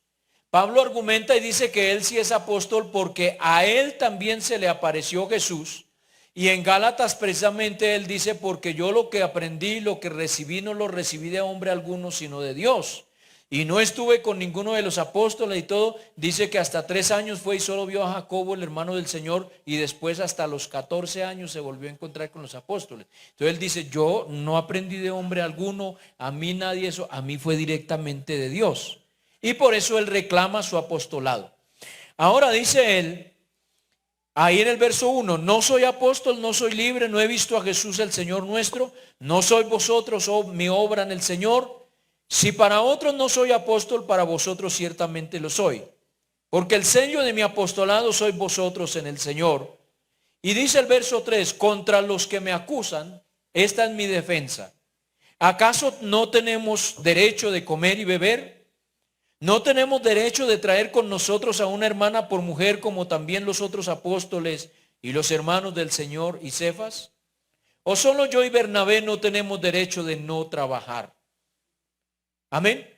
Pablo argumenta y dice que él sí es apóstol porque a él también se le apareció Jesús. Y en Gálatas precisamente él dice, porque yo lo que aprendí, lo que recibí, no lo recibí de hombre alguno, sino de Dios. Y no estuve con ninguno de los apóstoles y todo. Dice que hasta 3 años fue y solo vio a Jacobo, el hermano del Señor, y después hasta los 14 años se volvió a encontrar con los apóstoles. Entonces él dice, yo no aprendí de hombre alguno, a mí nadie eso, a mí fue directamente de Dios. Y por eso él reclama su apostolado. Ahora dice él, ahí en el verso 1, no soy apóstol, no soy libre, no he visto a Jesús el Señor nuestro, no soy vosotros, mi obra en el Señor. Si para otros no soy apóstol, para vosotros ciertamente lo soy. Porque el sello de mi apostolado sois vosotros en el Señor. Y dice el verso 3, contra los que me acusan, esta es mi defensa. ¿Acaso no tenemos derecho de comer y beber? ¿No tenemos derecho de traer con nosotros a una hermana por mujer como también los otros apóstoles y los hermanos del Señor y Cefas? ¿O solo yo y Bernabé no tenemos derecho de no trabajar? Amén.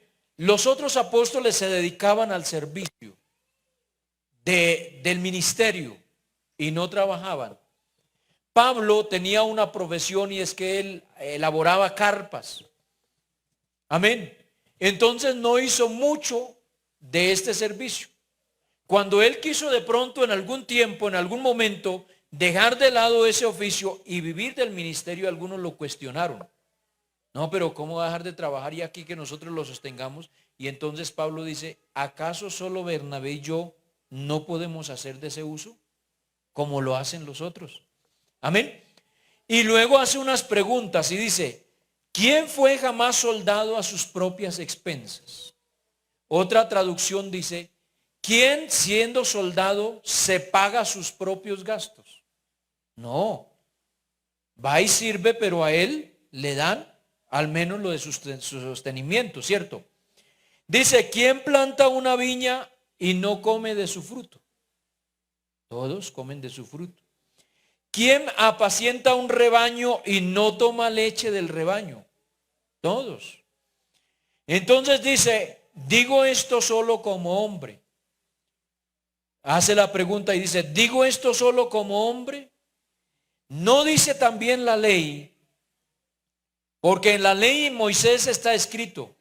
Los otros apóstoles se dedicaban al servicio del ministerio y no trabajaban. Pablo tenía una profesión y es que él elaboraba carpas. Amén. Entonces no hizo mucho de este servicio. Cuando él quiso de pronto en algún tiempo, en algún momento, dejar de lado ese oficio y vivir del ministerio, algunos lo cuestionaron. No, pero ¿cómo va a dejar de trabajar y aquí que nosotros lo sostengamos? Y entonces Pablo dice, ¿acaso solo Bernabé y yo no podemos hacer de ese uso como lo hacen los otros? Amén. Y luego hace unas preguntas y dice, ¿quién fue jamás soldado a sus propias expensas? Otra traducción dice, ¿quién siendo soldado se paga sus propios gastos? No, va y sirve, pero a él le dan al menos lo de su sostenimiento, ¿cierto? Dice, ¿quién planta una viña y no come de su fruto? Todos comen de su fruto. ¿Quién apacienta un rebaño y no toma leche del rebaño? Todos. Entonces dice, digo esto solo como hombre. Hace la pregunta y dice, ¿digo esto solo como hombre? ¿No dice también la ley? Porque en la ley de Moisés está escrito,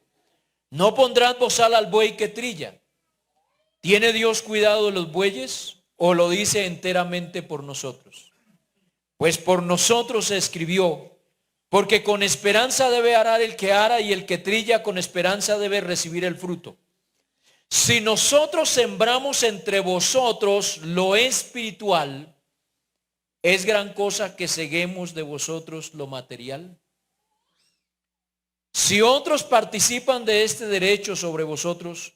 no pondrás bozal al buey que trilla. ¿Tiene Dios cuidado de los bueyes o lo dice enteramente por nosotros? Pues por nosotros se escribió, porque con esperanza debe arar el que ara y el que trilla con esperanza debe recibir el fruto. Si nosotros sembramos entre vosotros lo espiritual, ¿es gran cosa que seguemos de vosotros lo material? Si otros participan de este derecho sobre vosotros,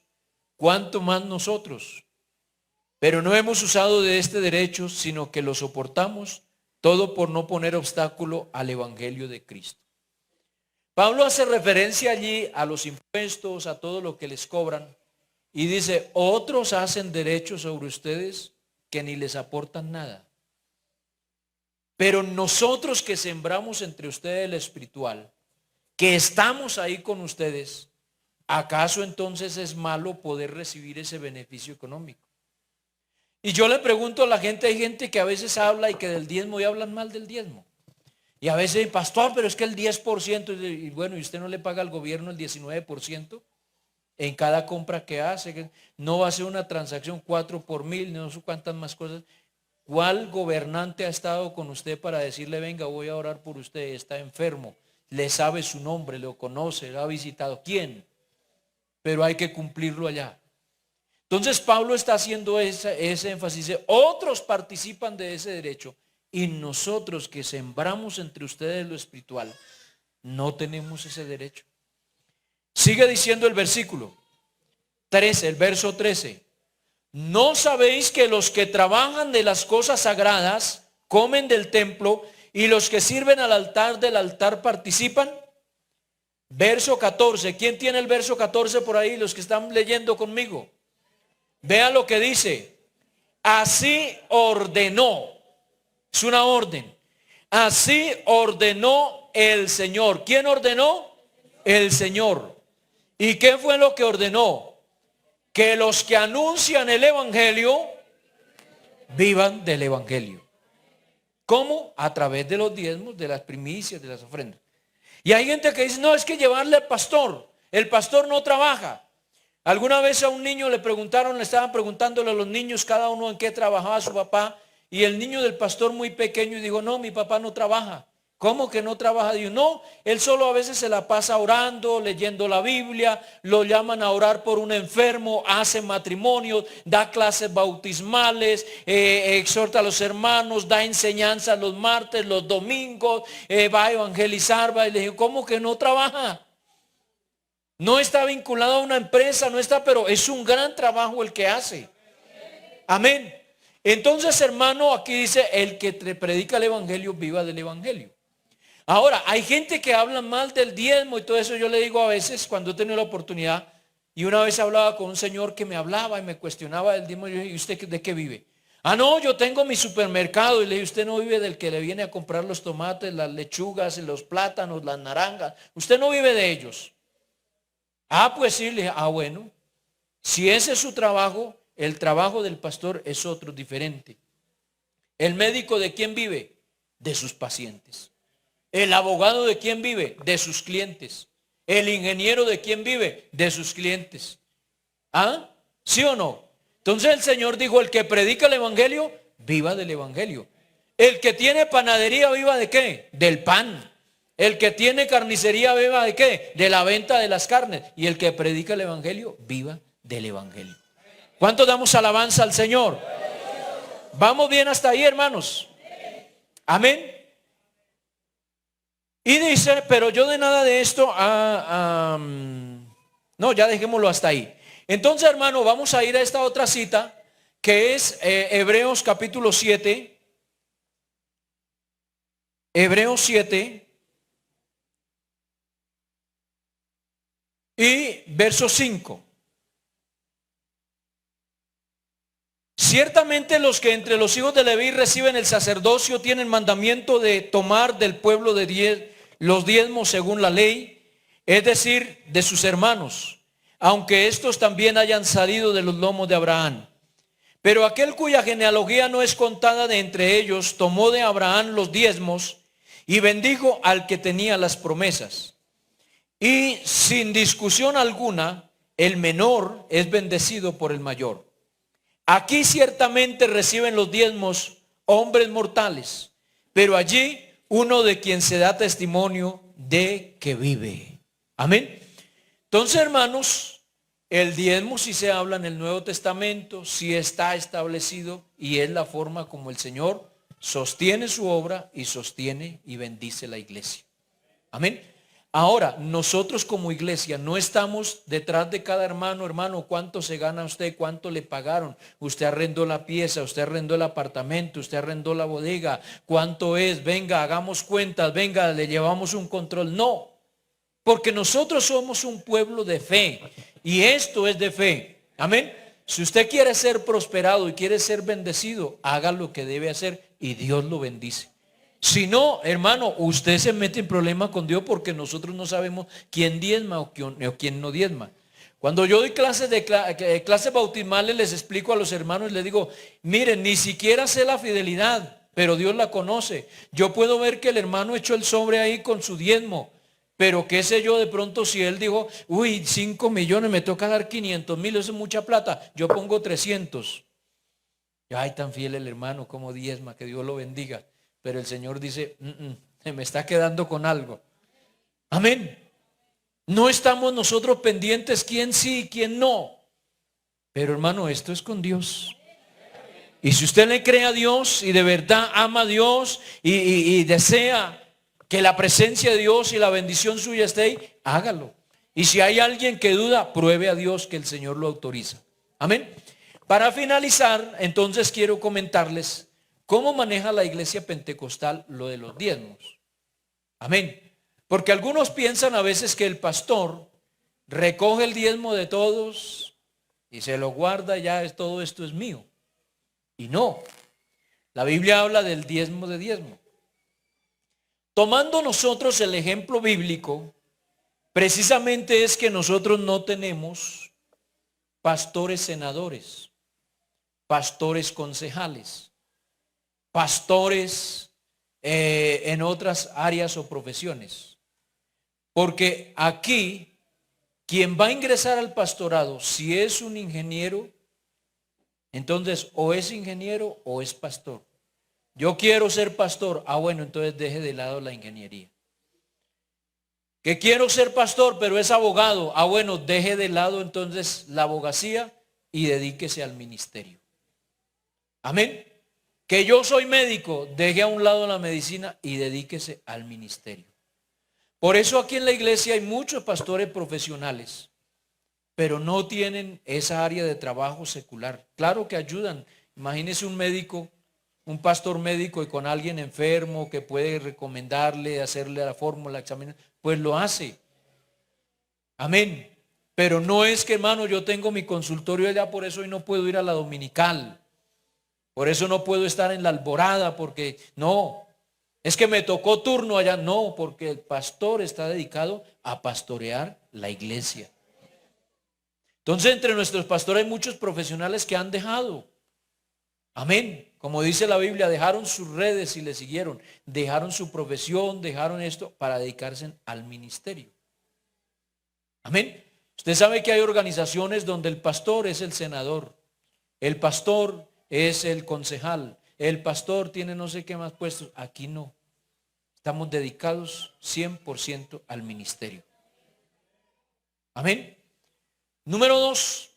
¿cuánto más nosotros? Pero no hemos usado de este derecho, sino que lo soportamos, todo por no poner obstáculo al evangelio de Cristo. Pablo hace referencia allí a los impuestos, a todo lo que les cobran, y dice, otros hacen derechos sobre ustedes que ni les aportan nada. Pero nosotros que sembramos entre ustedes lo espiritual, que estamos ahí con ustedes, ¿acaso entonces es malo poder recibir ese beneficio económico? Y yo le pregunto a la gente, hay gente que a veces habla y que del diezmo y hablan mal del diezmo. Y a veces, pastor, pero es que el 10%, y bueno, ¿y usted no le paga al gobierno el 19% en cada compra que hace? No va a ser una transacción 4 por 1000, no sé cuántas más cosas. ¿Cuál gobernante ha estado con usted para decirle, venga, voy a orar por usted, está enfermo? Le sabe su nombre, lo conoce, lo ha visitado. ¿Quién? Pero hay que cumplirlo allá. Entonces Pablo está haciendo ese énfasis. Dice, otros participan de ese derecho y nosotros que sembramos entre ustedes lo espiritual, no tenemos ese derecho. Sigue diciendo el versículo 13, el verso 13. ¿No sabéis que los que trabajan de las cosas sagradas comen del templo y los que sirven al altar del altar participan? Verso 14. ¿Quién tiene el verso 14 por ahí? Los que están leyendo conmigo. Vea lo que dice. Así ordenó. Es una orden. Así ordenó el Señor. ¿Quién ordenó? El Señor. ¿Y qué fue lo que ordenó? Que los que anuncian el evangelio vivan del evangelio. ¿Cómo? A través de los diezmos, de las primicias, de las ofrendas. Y hay gente que dice, no, es que llevarle al pastor. El pastor no trabaja. Alguna vez a un niño le preguntaron, le estaban preguntándole a los niños cada uno en qué trabajaba su papá. Y el niño del pastor muy pequeño dijo, no, mi papá no trabaja. ¿Cómo que no trabaja? Dijo, no, él solo a veces se la pasa orando, leyendo la Biblia, lo llaman a orar por un enfermo, hace matrimonios, da clases bautismales, exhorta a los hermanos, da enseñanza los martes, los domingos, va a evangelizar, va, y le dijo, ¿cómo que no trabaja? No está vinculado a una empresa, no está, pero es un gran trabajo el que hace. Amén. Entonces, hermano, aquí dice, el que te predica el evangelio, viva del evangelio. Ahora, hay gente que habla mal del diezmo y todo eso. Yo le digo a veces cuando he tenido la oportunidad, y una vez hablaba con un señor que me hablaba y me cuestionaba del diezmo. Y yo dije, ¿y usted de qué vive? Ah, no, yo tengo mi supermercado. Y le dije, usted no vive del que le viene a comprar los tomates, las lechugas, los plátanos, las naranjas. Usted no vive de ellos. Ah, pues sí, le dije, ah, bueno, si ese es su trabajo, el trabajo del pastor es otro, diferente. ¿El médico de quién vive? De sus pacientes. ¿El abogado de quién vive? De sus clientes. ¿El ingeniero de quién vive? De sus clientes. ¿Ah? ¿Sí o no? Entonces el Señor dijo, el que predica el evangelio, viva del evangelio. El que tiene panadería, viva de qué? Del pan. El que tiene carnicería, viva de qué? De la venta de las carnes. Y el que predica el evangelio, viva del evangelio. ¿Cuánto damos alabanza al Señor? ¿Vamos bien hasta ahí, hermanos? Amén. Y dice, pero yo de nada de esto, no, ya dejémoslo hasta ahí. Entonces, hermano, vamos a ir a esta otra cita, que es Hebreos capítulo 7. Hebreos 7 y verso 5. Ciertamente los que entre los hijos de Leví reciben el sacerdocio tienen mandamiento de tomar del pueblo de los diezmos según la ley, es decir, de sus hermanos, aunque estos también hayan salido de los lomos de Abraham. Pero aquel cuya genealogía no es contada de entre ellos, tomó de Abraham los diezmos y bendijo al que tenía las promesas. Y sin discusión alguna, el menor es bendecido por el mayor. Aquí ciertamente reciben los diezmos hombres mortales, pero allí uno de quien se da testimonio de que vive. Amén. Entonces, hermanos, el diezmo sí se habla en el Nuevo Testamento, sí está establecido y es la forma como el Señor sostiene su obra y sostiene y bendice la iglesia. Amén. Ahora, nosotros como iglesia no estamos detrás de cada hermano, cuánto se gana usted, cuánto le pagaron, usted arrendó la pieza, usted arrendó el apartamento, usted arrendó la bodega, cuánto es, venga, hagamos cuentas, venga, le llevamos un control. No, porque nosotros somos un pueblo de fe y esto es de fe. Amén. Si usted quiere ser prosperado y quiere ser bendecido, haga lo que debe hacer y Dios lo bendice. Si no, hermano, usted se mete en problema con Dios porque nosotros no sabemos quién diezma o quién no diezma. Cuando yo doy clases bautismales, les explico a los hermanos, les digo, miren, ni siquiera sé la fidelidad, pero Dios la conoce. Yo puedo ver que el hermano echó el sobre ahí con su diezmo, pero qué sé yo, de pronto si él dijo, uy, 5 millones, me toca dar 500,000, eso es mucha plata, yo pongo 300. Ay, tan fiel el hermano, como diezma, que Dios lo bendiga. Pero el Señor dice, me está quedando con algo. Amén. No estamos nosotros pendientes quién sí y quién no. Pero hermano, esto es con Dios. Y si usted le cree a Dios y de verdad ama a Dios y desea que la presencia de Dios y la bendición suya esté ahí, hágalo. Y si hay alguien que duda, pruebe a Dios que el Señor lo autoriza. Amén. Para finalizar, entonces quiero comentarles ¿cómo maneja la iglesia pentecostal lo de los diezmos? Amén. Porque algunos piensan a veces que el pastor recoge el diezmo de todos y se lo guarda, ya todo esto es mío. Y no. La Biblia habla del diezmo de diezmo. Tomando nosotros el ejemplo bíblico, precisamente es que nosotros no tenemos pastores senadores, pastores concejales, pastores en otras áreas o profesiones. Porque aquí, quien va a ingresar al pastorado, si es un ingeniero, entonces o es ingeniero o es pastor. Yo quiero ser pastor, bueno, entonces deje de lado la ingeniería. Que quiero ser pastor, pero es abogado, bueno, deje de lado entonces la abogacía y dedíquese al ministerio. Amén. Que yo soy médico, deje a un lado la medicina y dedíquese al ministerio. Por eso aquí en la iglesia hay muchos pastores profesionales, pero no tienen esa área de trabajo secular. Claro que ayudan. Imagínese un médico, un pastor médico y con alguien enfermo que puede recomendarle, hacerle la fórmula, examinar, pues lo hace. Amén. Pero no es que, hermano, yo tengo mi consultorio allá, por eso hoy no puedo ir a la dominical. Por eso no puedo estar en la alborada, porque no, es que me tocó turno allá. No, porque el pastor está dedicado a pastorear la iglesia. Entonces, entre nuestros pastores hay muchos profesionales que han dejado. Amén. Como dice la Biblia, dejaron sus redes y le siguieron. Dejaron su profesión, dejaron esto para dedicarse al ministerio. Amén. Usted sabe que hay organizaciones donde el pastor es el senador, el pastor es el concejal, el pastor tiene no sé qué más puestos. Aquí no. Estamos dedicados 100% al ministerio. Amén. Número 2.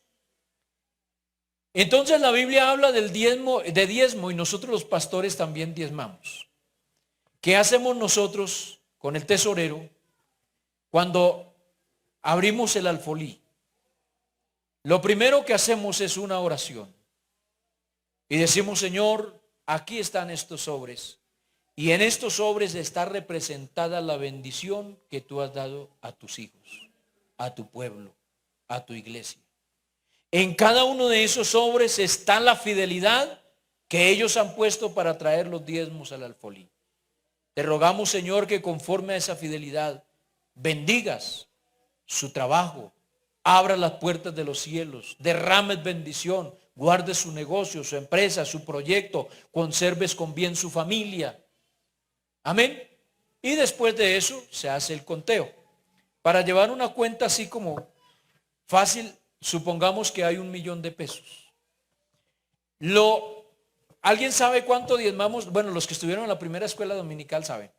Entonces la Biblia habla del diezmo y nosotros los pastores también diezmamos. ¿Qué hacemos nosotros con el tesorero cuando abrimos el alfolí? Lo primero que hacemos es una oración y decimos: Señor, aquí están estos sobres, y en estos sobres está representada la bendición que tú has dado a tus hijos, a tu pueblo, a tu iglesia. En cada uno de esos sobres está la fidelidad que ellos han puesto para traer los diezmos al alfolí. Te rogamos, Señor, que conforme a esa fidelidad bendigas su trabajo, abra las puertas de los cielos, derrames bendición, guardes su negocio, su empresa, su proyecto, conserves con bien su familia. Amén. Y después de eso se hace el conteo. Para llevar una cuenta así como fácil, supongamos que hay 1.000.000 de pesos. ¿Alguien sabe cuánto diezmamos? Bueno, los que estuvieron en la primera escuela dominical saben.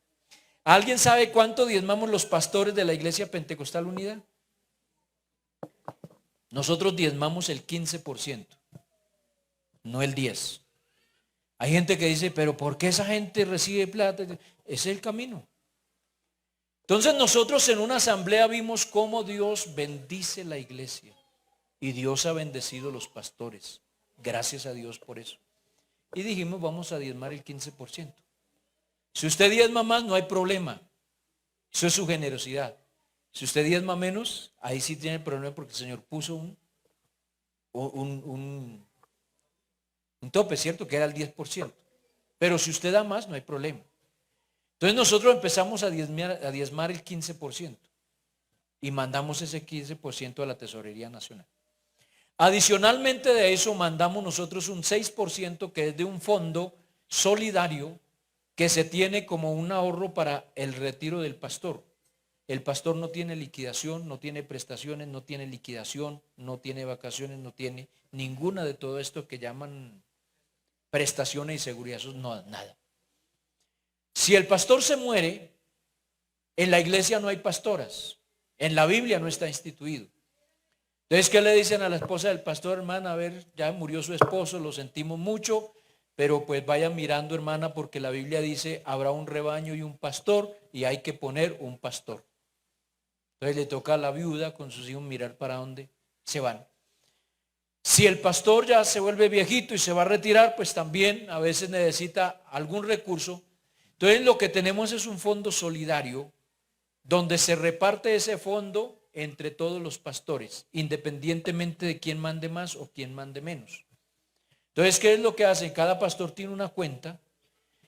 ¿Alguien sabe cuánto diezmamos los pastores de la Iglesia Pentecostal Unida? Nosotros diezmamos el 15%, no el 10%. Hay gente que dice: pero ¿por qué esa gente recibe plata? Ese es el camino. Entonces nosotros en una asamblea vimos cómo Dios bendice la iglesia. Y Dios ha bendecido los pastores. Gracias a Dios por eso. Y dijimos: vamos a diezmar el 15%. Si usted diezma más, no hay problema. Eso es su generosidad. Si usted diezma menos, ahí sí tiene problema, porque el Señor puso un tope, ¿cierto? Que era el 10%. Pero si usted da más, no hay problema. Entonces nosotros empezamos a diezmar el 15%. Y mandamos ese 15% a la Tesorería Nacional. Adicionalmente de eso, mandamos nosotros un 6% que es de un fondo solidario que se tiene como un ahorro para el retiro del pastor. El pastor no tiene liquidación, no tiene prestaciones, no tiene liquidación, no tiene vacaciones, no tiene ninguna de todo esto que llaman prestaciones y seguridad. Eso no, nada. Si el pastor se muere, en la iglesia no hay pastoras. En la Biblia no está instituido. Entonces, ¿qué le dicen a la esposa del pastor? Hermana, a ver, ya murió su esposo, lo sentimos mucho, pero pues vaya mirando, hermana, porque la Biblia dice: habrá un rebaño y un pastor, y hay que poner un pastor. Entonces le toca a la viuda con sus hijos mirar para dónde se van. Si el pastor ya se vuelve viejito y se va a retirar, pues también a veces necesita algún recurso. Entonces lo que tenemos es un fondo solidario donde se reparte ese fondo entre todos los pastores, independientemente de quién mande más o quién mande menos. Entonces, ¿qué es lo que hacen? Cada pastor tiene una cuenta,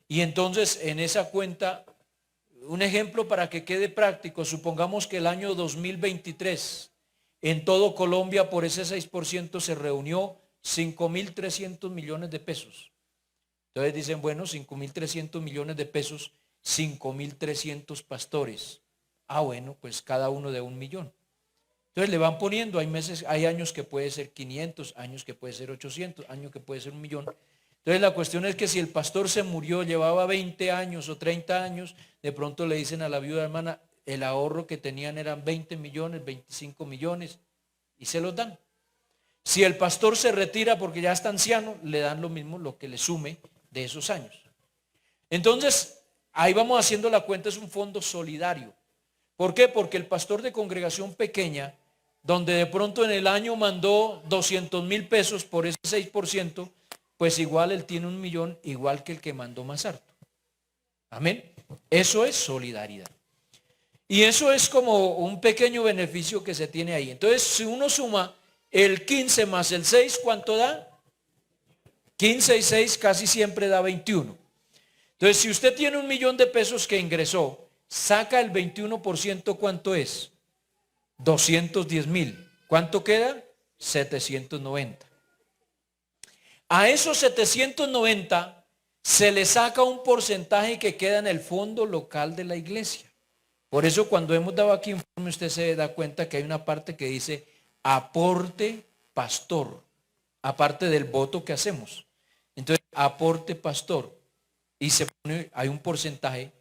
y entonces en esa cuenta, un ejemplo para que quede práctico, supongamos que el año 2023 en todo Colombia por ese 6% se reunió 5.300 millones de pesos. Entonces dicen: bueno, 5.300 millones de pesos, 5.300 pastores. Ah, bueno, pues cada uno de 1.000.000. Entonces le van poniendo, hay años que puede ser 500, años que puede ser 800, años que puede ser 1.000.000. Entonces la cuestión es que si el pastor se murió, llevaba 20 años o 30 años, de pronto le dicen a la viuda: hermana, el ahorro que tenían eran 20 millones, 25 millones, y se los dan. Si el pastor se retira porque ya está anciano, le dan lo mismo, lo que le sume de esos años. Entonces, ahí vamos haciendo la cuenta, es un fondo solidario. ¿Por qué? Porque el pastor de congregación pequeña, donde de pronto en el año mandó 200.000 pesos por ese 6%, pues igual él tiene 1.000.000, igual que el que mandó más harto. Amén. Eso es solidaridad. Y eso es como un pequeño beneficio que se tiene ahí. Entonces, si uno suma el 15 más el 6, ¿cuánto da? 15 y 6 casi siempre da 21. Entonces, si usted tiene 1.000.000 de pesos que ingresó, saca el 21%, ¿cuánto es? 210.000. ¿Cuánto queda? 790. A esos 790 se le saca un porcentaje que queda en el fondo local de la iglesia. Por eso cuando hemos dado aquí informe, usted se da cuenta que hay una parte que dice aporte pastor, aparte del voto que hacemos. Entonces, aporte pastor. Y se pone, hay un porcentaje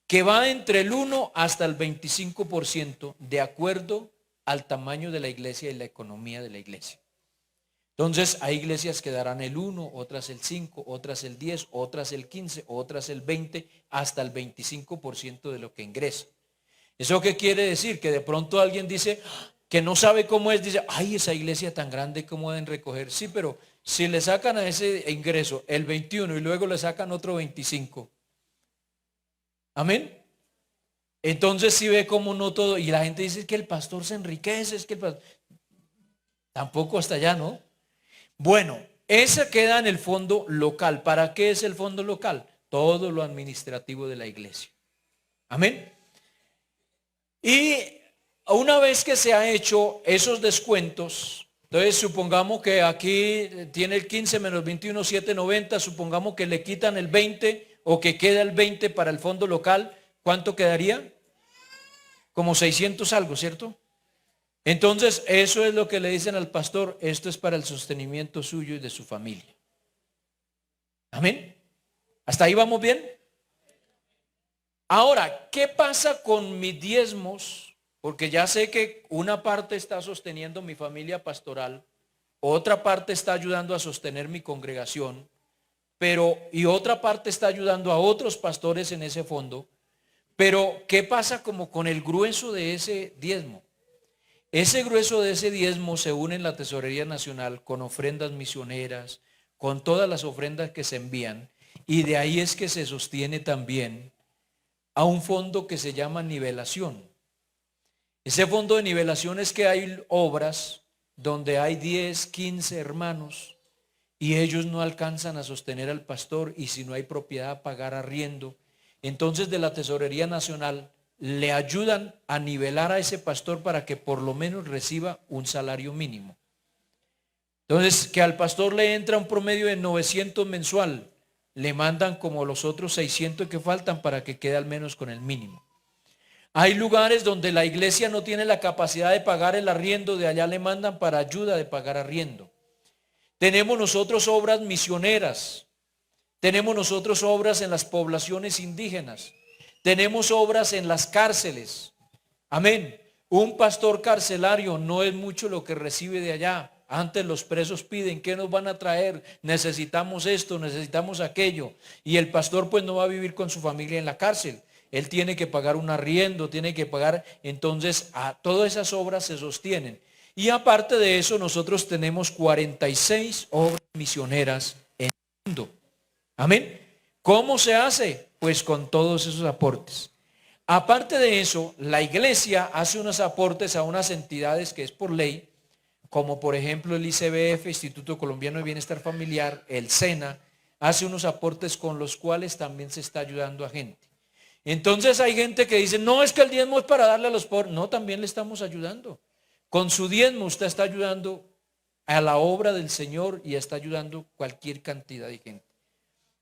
que va entre el 1 hasta el 25% de acuerdo al tamaño de la iglesia y la economía de la iglesia. Entonces hay iglesias que darán el 1, otras el 5, otras el 10, otras el 15, otras el 20, hasta el 25% de lo que ingresa. ¿Eso qué quiere decir? Que de pronto alguien dice que no sabe cómo es, dice, ay, esa iglesia tan grande, ¿cómo deben recoger? Sí, pero si le sacan a ese ingreso el 21 y luego le sacan otro 25. Amén. Entonces si ve cómo no todo, y la gente dice que el pastor se enriquece, es que el pastor, tampoco hasta allá, ¿no? Bueno, esa queda en el fondo local. ¿Para qué es el fondo local? Todo lo administrativo de la iglesia. Amén. Y una vez que se ha hecho esos descuentos, entonces supongamos que aquí tiene el 15 menos 21, 790, supongamos que le quitan el 20 o que queda el 20 para el fondo local, ¿cuánto quedaría? Como 600 algo, ¿cierto? Entonces, eso es lo que le dicen al pastor, esto es para el sostenimiento suyo y de su familia. Amén. ¿Hasta ahí vamos bien? Ahora, ¿qué pasa con mis diezmos? Porque ya sé que una parte está sosteniendo mi familia pastoral, otra parte está ayudando a sostener mi congregación, y otra parte está ayudando a otros pastores en ese fondo. Pero, ¿qué pasa como con el grueso de ese diezmo? Ese grueso de ese diezmo se une en la Tesorería Nacional con ofrendas misioneras, con todas las ofrendas que se envían, y de ahí es que se sostiene también a un fondo que se llama nivelación. Ese fondo de nivelación es que hay obras donde hay 10, 15 hermanos y ellos no alcanzan a sostener al pastor, y si no hay propiedad a pagar arriendo, entonces de la Tesorería Nacional le ayudan a nivelar a ese pastor para que por lo menos reciba un salario mínimo. Entonces, que al pastor le entra un promedio de 900 mensual, le mandan como los otros 600 que faltan para que quede al menos con el mínimo. Hay lugares donde la iglesia no tiene la capacidad de pagar el arriendo, de allá le mandan para ayuda de pagar arriendo. Tenemos nosotros obras misioneras, tenemos nosotros obras en las poblaciones indígenas, tenemos obras en las cárceles. Amén. Un pastor carcelario no es mucho lo que recibe de allá. Antes los presos piden, ¿qué nos van a traer? Necesitamos esto, necesitamos aquello. Y el pastor pues no va a vivir con su familia en la cárcel. Él tiene que pagar un arriendo, tiene que pagar. Entonces, a todas esas obras se sostienen. Y aparte de eso, nosotros tenemos 46 obras misioneras en el mundo. Amén. ¿Cómo se hace? Pues con todos esos aportes. Aparte de eso, la iglesia hace unos aportes a unas entidades que es por ley, como por ejemplo el ICBF, Instituto Colombiano de Bienestar Familiar, el SENA, hace unos aportes con los cuales también se está ayudando a gente. Entonces hay gente que dice, no, es que el diezmo es para darle a los pobres. No, también le estamos ayudando. Con su diezmo usted está ayudando a la obra del Señor y está ayudando cualquier cantidad de gente.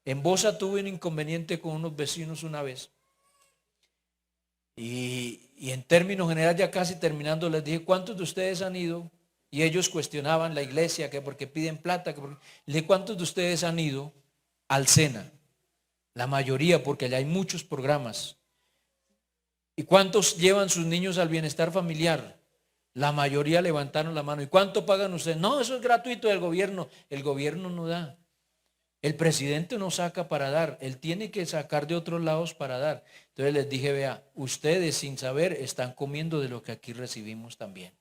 En Bosa tuve un inconveniente con unos vecinos una vez. Y en términos generales, ya casi terminando, les dije, ¿cuántos de ustedes han ido? Y ellos cuestionaban la iglesia, que porque piden plata. Le dije, ¿cuántos de ustedes han ido al SENA? La mayoría, porque allá hay muchos programas. ¿Y cuántos llevan sus niños al bienestar familiar? La mayoría levantaron la mano. ¿Y cuánto pagan ustedes? No, eso es gratuito del gobierno. El gobierno no da. El presidente no saca para dar, él tiene que sacar de otros lados para dar. Entonces les dije, vea, ustedes sin saber están comiendo de lo que aquí recibimos también.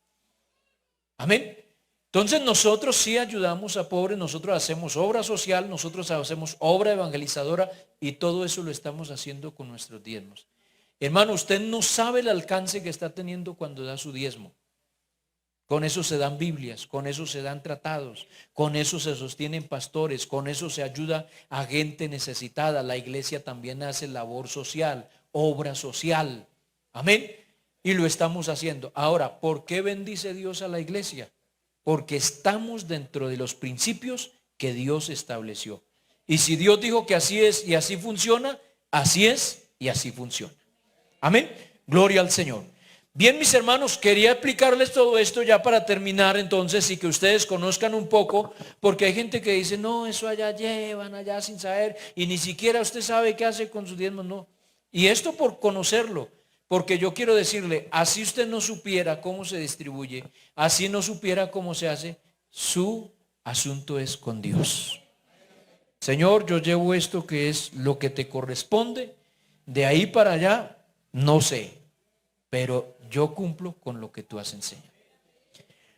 Amén. Entonces nosotros sí ayudamos a pobres, nosotros hacemos obra social, nosotros hacemos obra evangelizadora y todo eso lo estamos haciendo con nuestros diezmos. Hermano, usted no sabe el alcance que está teniendo cuando da su diezmo. Con eso se dan Biblias, con eso se dan tratados, con eso se sostienen pastores, con eso se ayuda a gente necesitada. La iglesia también hace labor social, obra social. Amén. Y lo estamos haciendo. Ahora, ¿por qué bendice Dios a la iglesia? porque estamos dentro de los principios que Dios estableció. Y si Dios dijo que así es y así funciona, así es y así funciona. Amén. Gloria al Señor. Bien, mis hermanos, quería explicarles todo esto ya para terminar entonces y que ustedes conozcan un poco, porque hay gente que dice, no, eso allá llevan, allá sin saber, y ni siquiera usted sabe qué hace con sus diezmos, no. Y esto por conocerlo, porque yo quiero decirle, así usted no supiera cómo se distribuye, así no supiera cómo se hace, su asunto es con Dios. Señor, yo llevo esto que es lo que te corresponde, de ahí para allá, no sé, pero yo cumplo con lo que tú has enseñado.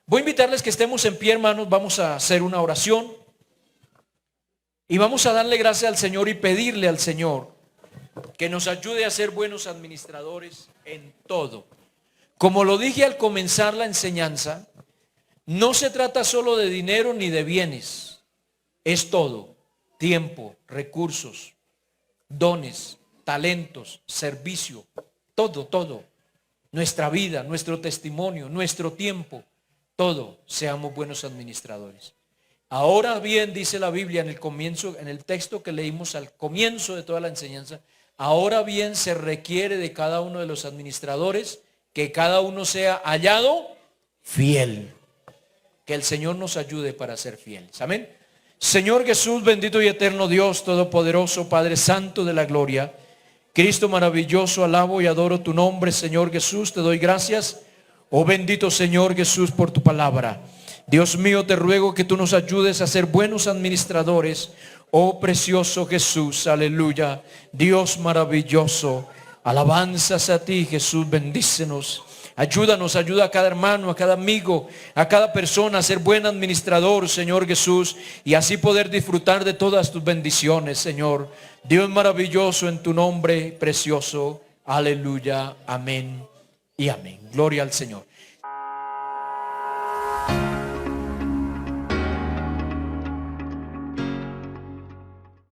Voy a invitarles que estemos en pie, hermanos, vamos a hacer una oración y vamos a darle gracias al Señor y pedirle al Señor que nos ayude a ser buenos administradores en todo. Como lo dije al comenzar la enseñanza, no se trata solo de dinero ni de bienes, es todo, tiempo, recursos, dones, talentos, servicio, todo. Nuestra vida, nuestro testimonio, nuestro tiempo, todo, seamos buenos administradores. Ahora bien, dice la Biblia en el comienzo, en el texto que leímos al comienzo de toda la enseñanza, ahora bien se requiere de cada uno de los administradores que cada uno sea hallado fiel. Que el Señor nos ayude para ser fieles. Amén. Señor Jesús, bendito y eterno Dios, todopoderoso, Padre Santo de la gloria, Cristo maravilloso, alabo y adoro tu nombre, Señor Jesús, te doy gracias, oh bendito Señor Jesús, por tu palabra. Dios mío, te ruego que tú nos ayudes a ser buenos administradores, oh precioso Jesús, aleluya. Dios maravilloso, alabanzas a ti, Jesús, bendícenos. Ayúdanos, ayuda a cada hermano, a cada amigo, a cada persona a ser buen administrador, Señor Jesús, y así poder disfrutar de todas tus bendiciones, Señor. Dios maravilloso, en tu nombre precioso. Aleluya, amén y amén. Gloria al Señor.